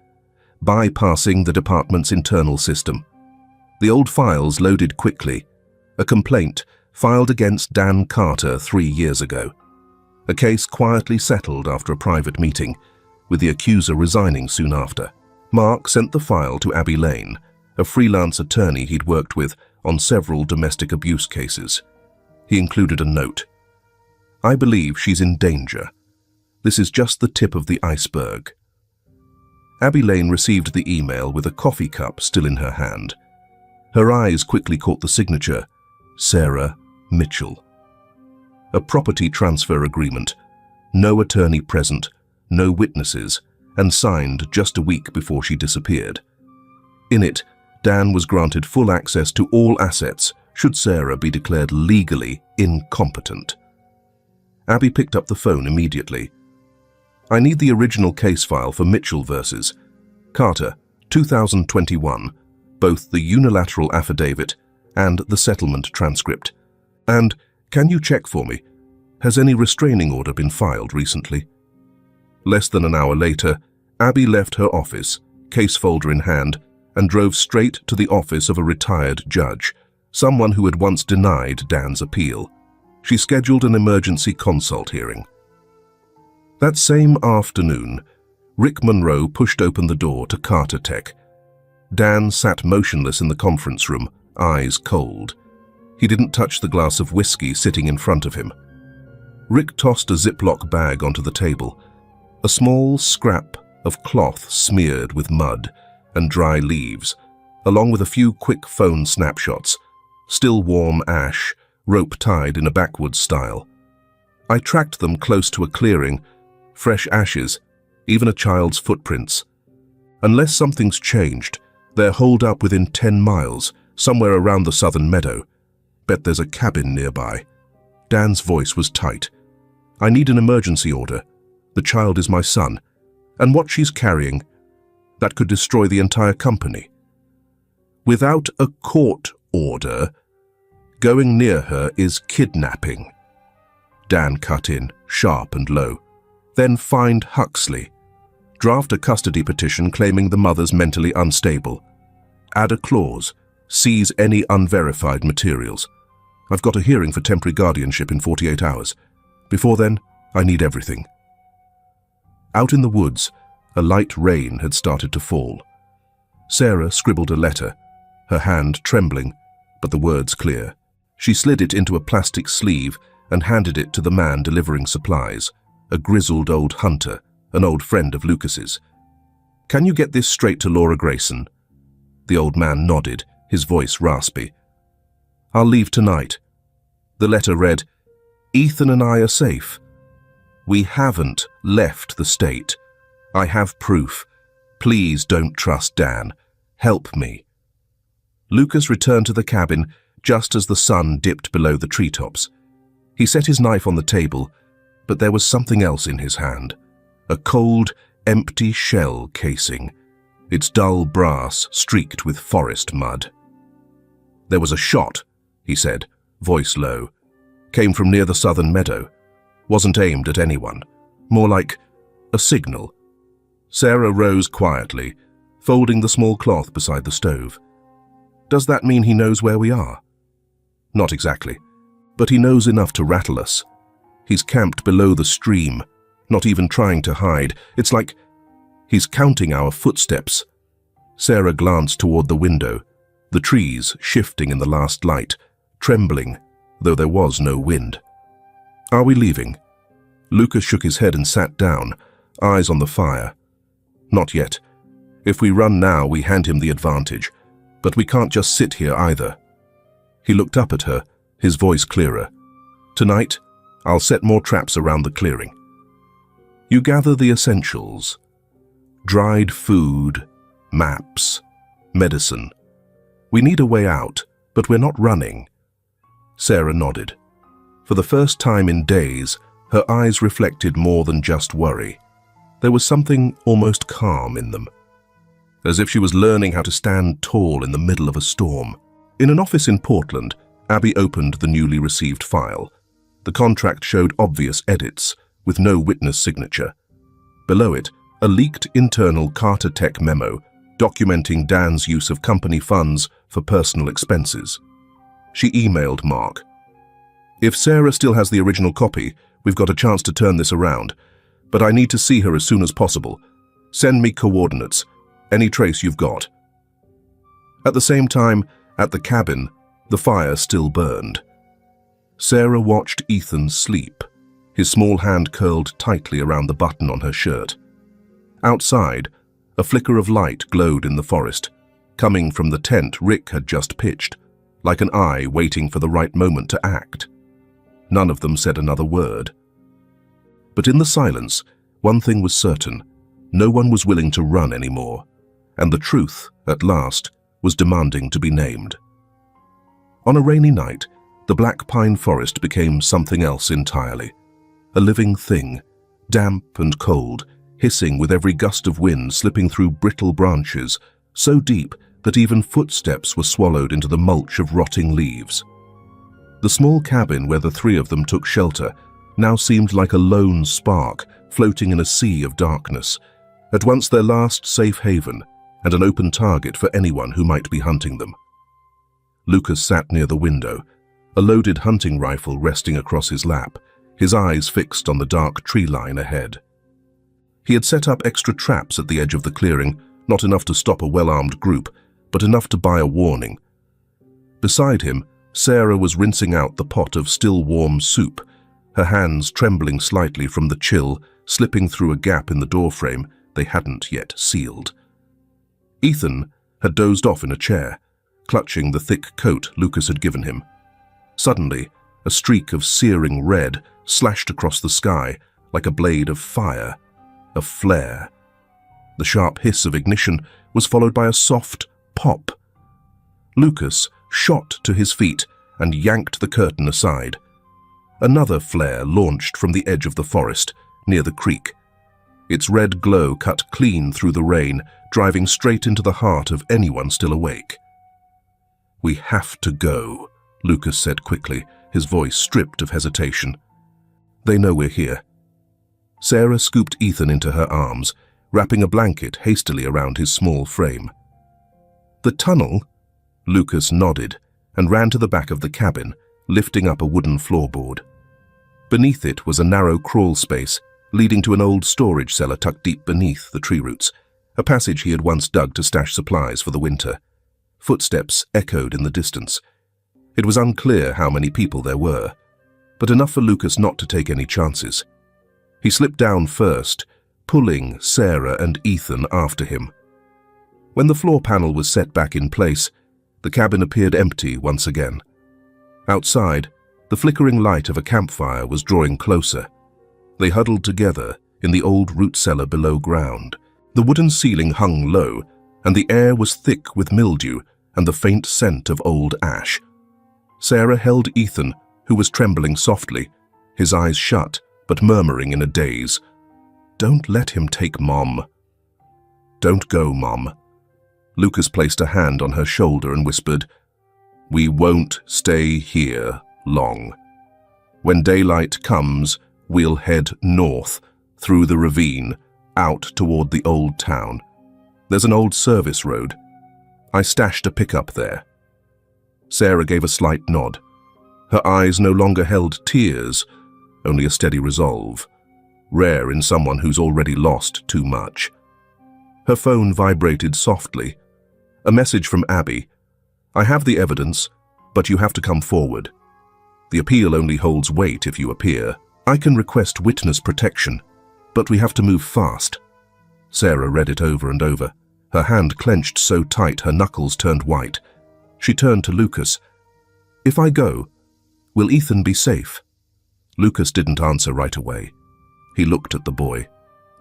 bypassing the department's internal system. The old files loaded quickly. A complaint filed against Dan Carter 3 years ago. A case quietly settled after a private meeting, with the accuser resigning soon after. Mark sent the file to Abby Lane, a freelance attorney he'd worked with on several domestic abuse cases. He included a note. "I believe she's in danger. This is just the tip of the iceberg." Abby Lane received the email with a coffee cup still in her hand. Her eyes quickly caught the signature, Sarah Mitchell. A property transfer agreement, no attorney present, no witnesses, and signed just a week before she disappeared. In it, Dan was granted full access to all assets should Sarah be declared legally incompetent. Abby picked up the phone immediately. "I need the original case file for Mitchell versus Carter, 2021, both the unilateral affidavit and the settlement transcript. And can you check for me, has any restraining order been filed recently?" Less than an hour later, Abby left her office, case folder in hand, and drove straight to the office of a retired judge, someone who had once denied Dan's appeal. She scheduled an emergency consult hearing. That same afternoon, Rick Monroe pushed open the door to Carter Tech. Dan sat motionless in the conference room, eyes cold. He didn't touch the glass of whiskey sitting in front of him. Rick tossed a Ziploc bag onto the table, a small scrap of cloth smeared with mud and dry leaves, along with a few quick phone snapshots, still warm ash, rope tied in a backwoods style. "I tracked them close to a clearing, fresh ashes, even a child's footprints. Unless something's changed, they're holed up within 10 miles, somewhere around the southern meadow. Bet there's a cabin nearby." Dan's voice was tight. "I need an emergency order. The child is my son, and what she's carrying, that could destroy the entire company. Without a court order, going near her is kidnapping." Dan cut in, sharp and low. "Then find Huxley. Draft a custody petition claiming the mother's mentally unstable. Add a clause, seize any unverified materials. I've got a hearing for temporary guardianship in 48 hours. Before then, I need everything." Out in the woods, a light rain had started to fall. Sarah scribbled a letter, her hand trembling, but the words clear. She slid it into a plastic sleeve and handed it to the man delivering supplies, a grizzled old hunter, an old friend of Lucas's. "Can you get this straight to Laura Grayson?" The old man nodded, his voice raspy. "I'll leave tonight." The letter read, "Ethan and I are safe. We haven't left the state. I have proof. Please don't trust Dan. Help me." Lucas returned to the cabin just as the sun dipped below the treetops. He set his knife on the table, but there was something else in his hand. A cold, empty shell casing, its dull brass streaked with forest mud. "There was a shot," he said, voice low. "Came from near the southern meadow. Wasn't aimed at anyone. More like a signal." Sarah rose quietly, folding the small cloth beside the stove. "Does that mean he knows where we are?" "Not exactly, but he knows enough to rattle us. He's camped below the stream, not even trying to hide. It's like he's counting our footsteps." Sarah glanced toward the window, the trees shifting in the last light, trembling, though there was no wind. "Are we leaving?" Lucas shook his head and sat down, eyes on the fire. "Not yet. If we run now, we hand him the advantage. But we can't just sit here either." He looked up at her, his voice clearer. "Tonight, I'll set more traps around the clearing. You gather the essentials. Dried food, maps, medicine. We need a way out, but we're not running." Sarah nodded. For the first time in days, her eyes reflected more than just worry. There was something almost calm in them, as if she was learning how to stand tall in the middle of a storm. In an office in Portland, Abby opened the newly received file. The contract showed obvious edits, with no witness signature. Below it, a leaked internal Carter Tech memo documenting Dan's use of company funds for personal expenses. She emailed Mark. "If Sarah still has the original copy, we've got a chance to turn this around. But I need to see her as soon as possible. Send me coordinates, any trace you've got." At the same time, at the cabin, the fire still burned. Sarah watched Ethan sleep, his small hand curled tightly around the button on her shirt. Outside, a flicker of light glowed in the forest, coming from the tent Rick had just pitched, like an eye waiting for the right moment to act. None of them said another word. But in the silence, one thing was certain: no one was willing to run anymore, and the truth, at last, was demanding to be named. On a rainy night, the black pine forest became something else entirely. A living thing, damp and cold, hissing with every gust of wind slipping through brittle branches, so deep that even footsteps were swallowed into the mulch of rotting leaves. The small cabin where the three of them took shelter now seemed like a lone spark floating in a sea of darkness, at once their last safe haven and an open target for anyone who might be hunting them. Lucas sat near the window, a loaded hunting rifle resting across his lap, his eyes fixed on the dark tree line ahead. He had set up extra traps at the edge of the clearing, not enough to stop a well-armed group, but enough to buy a warning. Beside him, Sarah was rinsing out the pot of still-warm soup, her hands trembling slightly from the chill, slipping through a gap in the doorframe they hadn't yet sealed. Ethan had dozed off in a chair, clutching the thick coat Lucas had given him. Suddenly, a streak of searing red slashed across the sky like a blade of fire, a flare. The sharp hiss of ignition was followed by a soft pop. Lucas shot to his feet and yanked the curtain aside. Another flare launched from the edge of the forest, near the creek. Its red glow cut clean through the rain, driving straight into the heart of anyone still awake. "We have to go," Lucas said quickly, his voice stripped of hesitation. "They know we're here." Sarah scooped Ethan into her arms, wrapping a blanket hastily around his small frame. "The tunnel?" Lucas nodded and ran to the back of the cabin, lifting up a wooden floorboard. Beneath it was a narrow crawl space, leading to an old storage cellar tucked deep beneath the tree roots, a passage he had once dug to stash supplies for the winter. Footsteps echoed in the distance. It was unclear how many people there were, but enough for Lucas not to take any chances. He slipped down first, pulling Sarah and Ethan after him. When the floor panel was set back in place, the cabin appeared empty once again. Outside, the flickering light of a campfire was drawing closer. They huddled together in the old root cellar below ground. The wooden ceiling hung low, and the air was thick with mildew and the faint scent of old ash. Sarah held Ethan, who was trembling softly, his eyes shut but murmuring in a daze, "Don't let him take Mom." "Don't go, Mom." Lucas placed a hand on her shoulder and whispered, "We won't stay here long. When daylight comes, we'll head north, through the ravine, out toward the old town. There's an old service road. I stashed a pickup there." Sarah gave a slight nod. Her eyes no longer held tears, only a steady resolve, rare in someone who's already lost too much. Her phone vibrated softly. A message from Abby. "I have the evidence, but you have to come forward. The appeal only holds weight if you appear. I can request witness protection. But we have to move fast. Sarah read it over and over, her hand clenched so tight her knuckles turned white. She turned to Lucas. If I go, will Ethan be safe? Lucas didn't answer right away. He looked at the boy,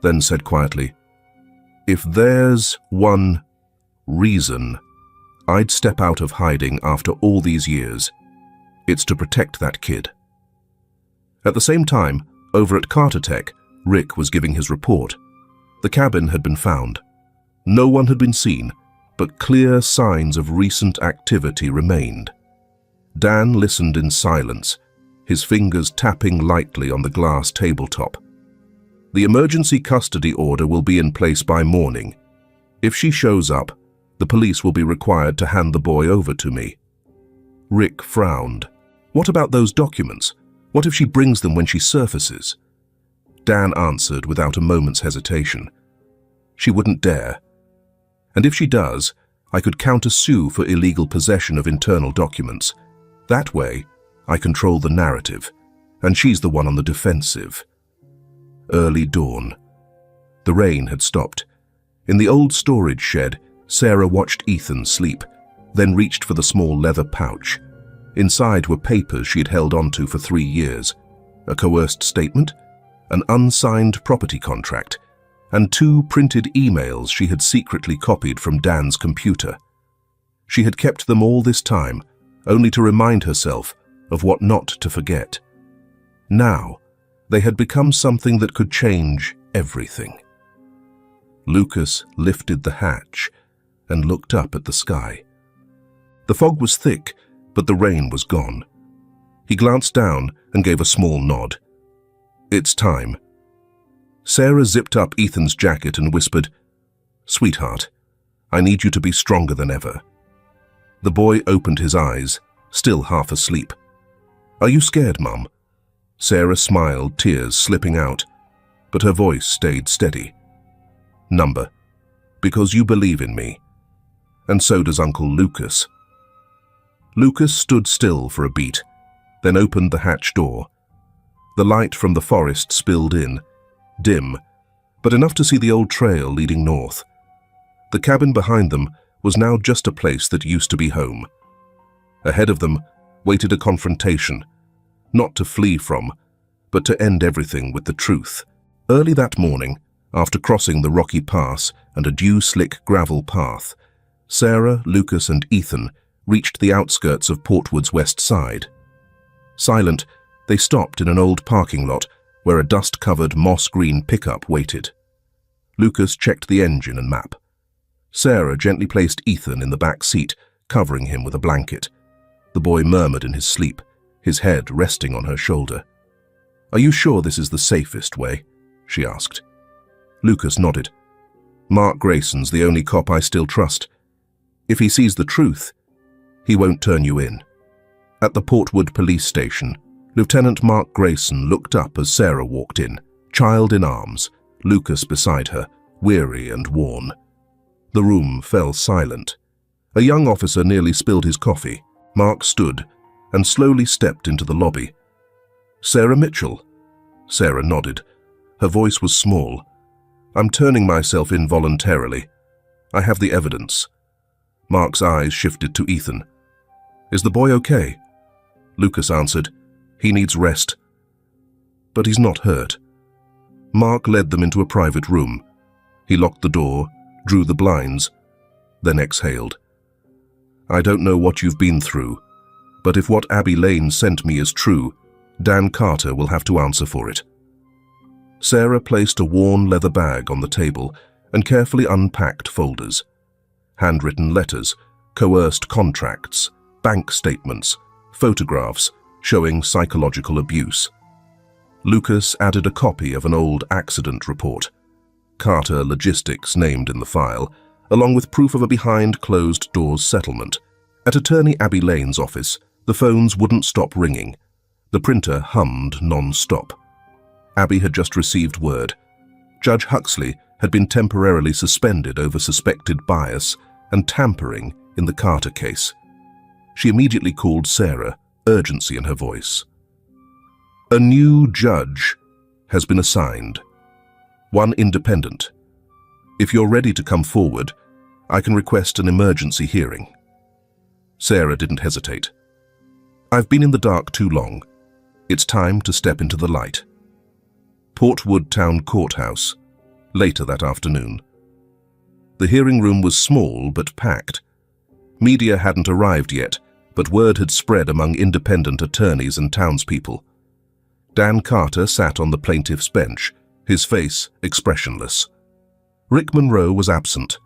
then said quietly, If there's one reason I'd step out of hiding after all these years, it's to protect that kid. At the same time, over at Carter Tech, Rick was giving his report. The cabin had been found. No one had been seen, but clear signs of recent activity remained. Dan listened in silence, his fingers tapping lightly on the glass tabletop. The emergency custody order will be in place by morning. If she shows up, the police will be required to hand the boy over to me. Rick frowned. What about those documents? What if she brings them when she surfaces? Dan answered without a moment's hesitation. She wouldn't dare. And if she does, I could counter-sue for illegal possession of internal documents. That way, I control the narrative, and she's the one on the defensive. Early dawn. The rain had stopped. In the old storage shed, Sarah watched Ethan sleep, then reached for the small leather pouch. Inside were papers she'd held onto for 3 years, a coerced statement, an unsigned property contract, and 2 printed emails she had secretly copied from Dan's computer. She had kept them all this time, only to remind herself of what not to forget. Now, they had become something that could change everything. Lucas lifted the hatch and looked up at the sky. The fog was thick, but the rain was gone. He glanced down and gave a small nod. It's time. Sarah zipped up Ethan's jacket and whispered, Sweetheart, I need you to be stronger than ever. The boy opened his eyes, still half asleep. Are you scared, Mum? Sarah smiled, tears slipping out, but her voice stayed steady. Number, because you believe in me. And so does Uncle Lucas. Lucas stood still for a beat, then opened the hatch door. The light from the forest spilled in, dim, but enough to see the old trail leading north. The cabin behind them was now just a place that used to be home. Ahead of them waited a confrontation, not to flee from, but to end everything with the truth. Early that morning, after crossing the rocky pass and a dew-slick gravel path, Sarah, Lucas, and Ethan reached the outskirts of Portwood's west side. Silent, they stopped in an old parking lot where a dust-covered moss-green pickup waited. Lucas checked the engine and map. Sarah gently placed Ethan in the back seat, covering him with a blanket. The boy murmured in his sleep, his head resting on her shoulder. Are you sure this is the safest way? She asked. Lucas nodded. Mark Grayson's the only cop I still trust. If he sees the truth, he won't turn you in. At the Portwood police station, Lieutenant Mark Grayson looked up as Sarah walked in, child in arms, Lucas beside her, weary and worn. The room fell silent. A young officer nearly spilled his coffee. Mark stood and slowly stepped into the lobby. Sarah Mitchell? Sarah nodded. Her voice was small. I'm turning myself in voluntarily. I have the evidence. Mark's eyes shifted to Ethan. Is the boy okay? Lucas answered. He needs rest. But he's not hurt. Mark led them into a private room. He locked the door, drew the blinds, then exhaled. I don't know what you've been through, but if what Abby Lane sent me is true, Dan Carter will have to answer for it. Sarah placed a worn leather bag on the table and carefully unpacked folders. Handwritten letters, coerced contracts, bank statements, photographs showing psychological abuse. Lucas added a copy of an old accident report. Carter Logistics named in the file, along with proof of a behind-closed-doors settlement. At attorney Abby Lane's office, the phones wouldn't stop ringing. The printer hummed non-stop. Abby had just received word. Judge Huxley had been temporarily suspended over suspected bias and tampering in the Carter case. She immediately called Sarah, urgency in her voice. A new judge has been assigned. one independent. If you're ready to come forward, I can request an emergency hearing. Sarah didn't hesitate. I've been in the dark too long. It's time to step into the light. Portwood Town Courthouse, later that afternoon. The hearing room was small but packed. Media hadn't arrived yet, but word had spread among independent attorneys and townspeople. Dan Carter sat on the plaintiff's bench, his face expressionless. Rick Monroe was absent.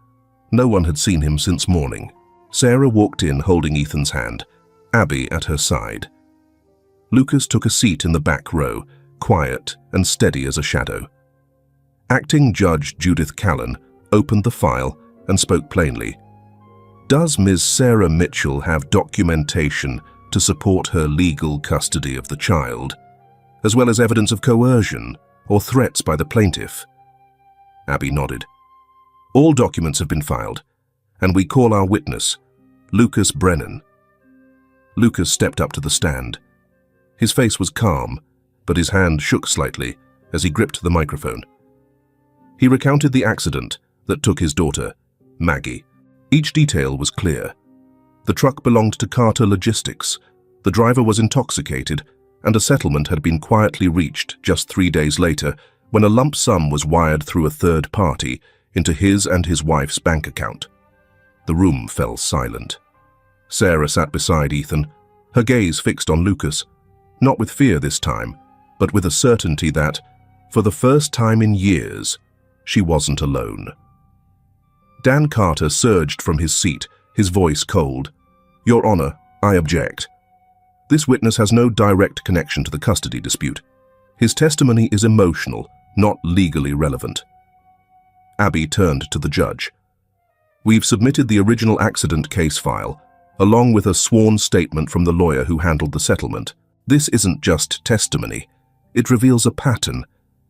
No one had seen him since morning. Sarah walked in holding Ethan's hand, Abby at her side. Lucas took a seat in the back row, quiet and steady as a shadow. Acting Judge Judith Callan opened the file and spoke plainly. Does Ms. Sarah Mitchell have documentation to support her legal custody of the child, as well as evidence of coercion or threats by the plaintiff? Abby nodded. All documents have been filed, and we call our witness, Lucas Brennan. Lucas stepped up to the stand. His face was calm, but his hand shook slightly as he gripped the microphone. He recounted the accident that took his daughter, Maggie. Each detail was clear. The truck belonged to Carter Logistics, the driver was intoxicated, and a settlement had been quietly reached just 3 days later when a lump sum was wired through a third party into his and his wife's bank account. The room fell silent. Sarah sat beside Ethan, her gaze fixed on Lucas, not with fear this time, but with a certainty that, for the first time in years, she wasn't alone. Dan Carter surged from his seat, his voice cold. Your Honor, I object. This witness has no direct connection to the custody dispute. His testimony is emotional, not legally relevant. Abby turned to the judge. We've submitted the original accident case file, along with a sworn statement from the lawyer who handled the settlement. This isn't just testimony. It reveals a pattern.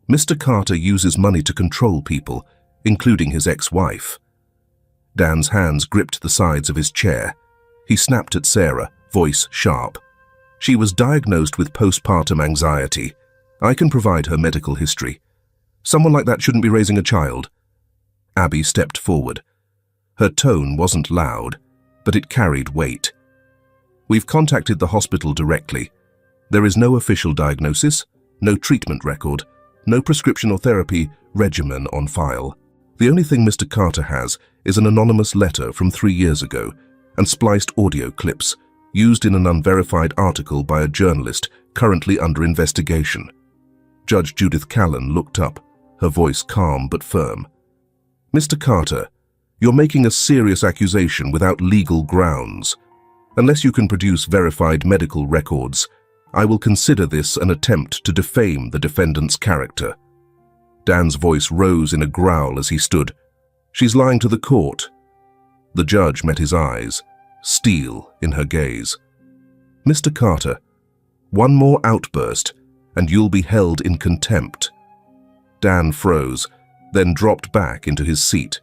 Mr. Carter uses money to control people, including his ex-wife. Dan's hands gripped the sides of his chair. He snapped at Sarah, voice sharp. She was diagnosed with postpartum anxiety. I can provide her medical history. Someone like that shouldn't be raising a child. Abby stepped forward. Her tone wasn't loud, but it carried weight. We've contacted the hospital directly. There is no official diagnosis, no treatment record, no prescription or therapy regimen on file. The only thing Mr. Carter has is an anonymous letter from 3 years ago and spliced audio clips used in an unverified article by a journalist currently under investigation. Judge Judith Callan looked up, her voice calm but firm. Mr. Carter, you're making a serious accusation without legal grounds. Unless you can produce verified medical records, I will consider this an attempt to defame the defendant's character. Dan's voice rose in a growl as he stood. She's lying to the court. The judge met his eyes, steel in her gaze. Mr. Carter, one more outburst and you'll be held in contempt. Dan froze, then dropped back into his seat.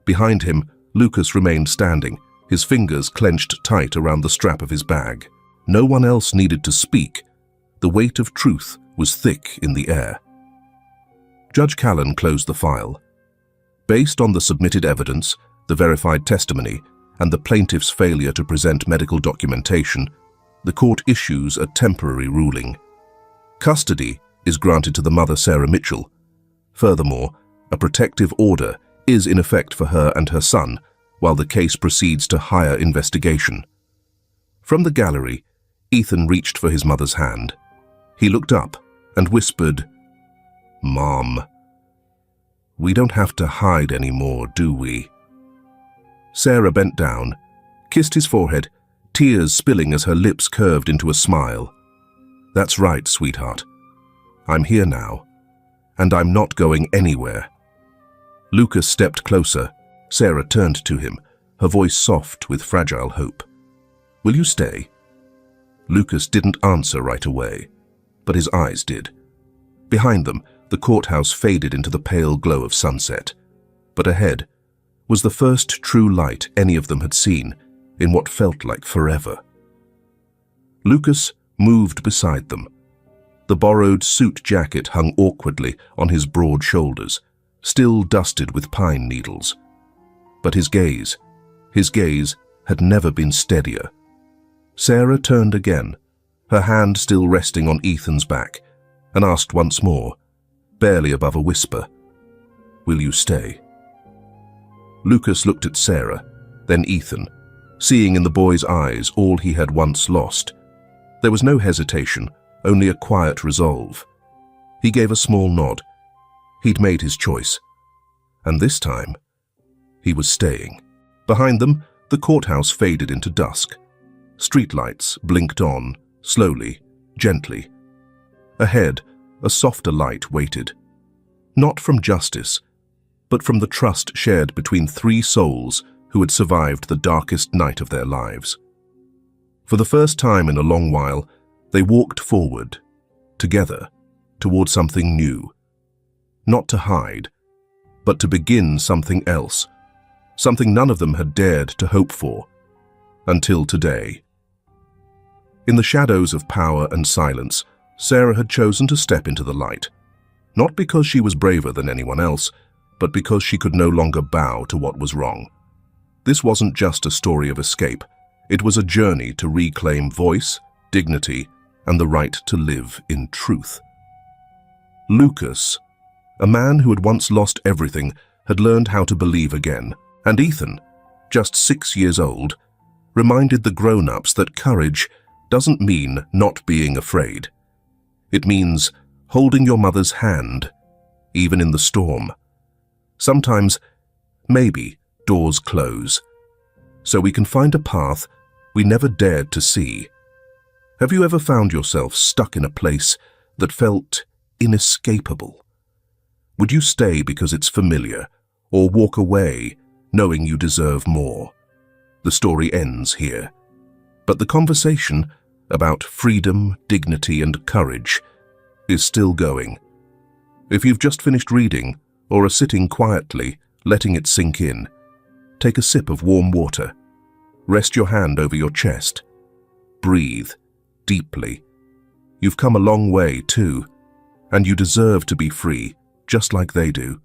Behind him, Lucas remained standing, his fingers clenched tight around the strap of his bag. No one else needed to speak. The weight of truth was thick in the air. Judge Callan closed the file. Based on the submitted evidence, the verified testimony, and the plaintiff's failure to present medical documentation, the court issues a temporary ruling. Custody is granted to the mother Sarah Mitchell. Furthermore, a protective order is in effect for her and her son, while the case proceeds to higher investigation. From the gallery, Ethan reached for his mother's hand. He looked up and whispered, "Mom, we don't have to hide anymore, do we?" Sarah bent down, kissed his forehead, tears spilling as her lips curved into a smile. "That's right, sweetheart. I'm here now, and I'm not going anywhere." Lucas stepped closer. Sarah turned to him, her voice soft with fragile hope. "Will you stay?" Lucas didn't answer right away, but his eyes did. Behind them, the courthouse faded into the pale glow of sunset, but ahead was the first true light any of them had seen in what felt like forever. Lucas moved beside them. The borrowed suit jacket hung awkwardly on his broad shoulders, still dusted with pine needles. But his gaze had never been steadier. Sarah turned again, her hand still resting on Ethan's back, and asked once more, barely above a whisper, "Will you stay?" Lucas looked at Sarah, then Ethan, seeing in the boy's eyes all he had once lost. There was no hesitation, only a quiet resolve. He gave a small nod. He'd made his choice. And this time, he was staying. Behind them, the courthouse faded into dusk. Streetlights blinked on, slowly, gently. Ahead, a softer light waited. Not from justice, but from the trust shared between three souls who had survived the darkest night of their lives. For the first time in a long while, they walked forward, together, toward something new. Not to hide, but to begin something else, something none of them had dared to hope for, until today. In the shadows of power and silence, Sarah had chosen to step into the light, not because she was braver than anyone else, but because she could no longer bow to what was wrong. This wasn't just a story of escape. It was a journey to reclaim voice, dignity, and the right to live in truth. Lucas, a man who had once lost everything, had learned how to believe again. And Ethan, just 6 years old, reminded the grown-ups that courage doesn't mean not being afraid. It means holding your mother's hand, even in the storm. Sometimes, maybe, doors close, so we can find a path we never dared to see. Have you ever found yourself stuck in a place that felt inescapable? Would you stay because it's familiar, or walk away knowing you deserve more? The story ends here, but the conversation about freedom, dignity, and courage is still going. If you've just finished reading, or are sitting quietly, letting it sink in, take a sip of warm water. Rest your hand over your chest. Breathe deeply. You've come a long way too, and you deserve to be free, just like they do.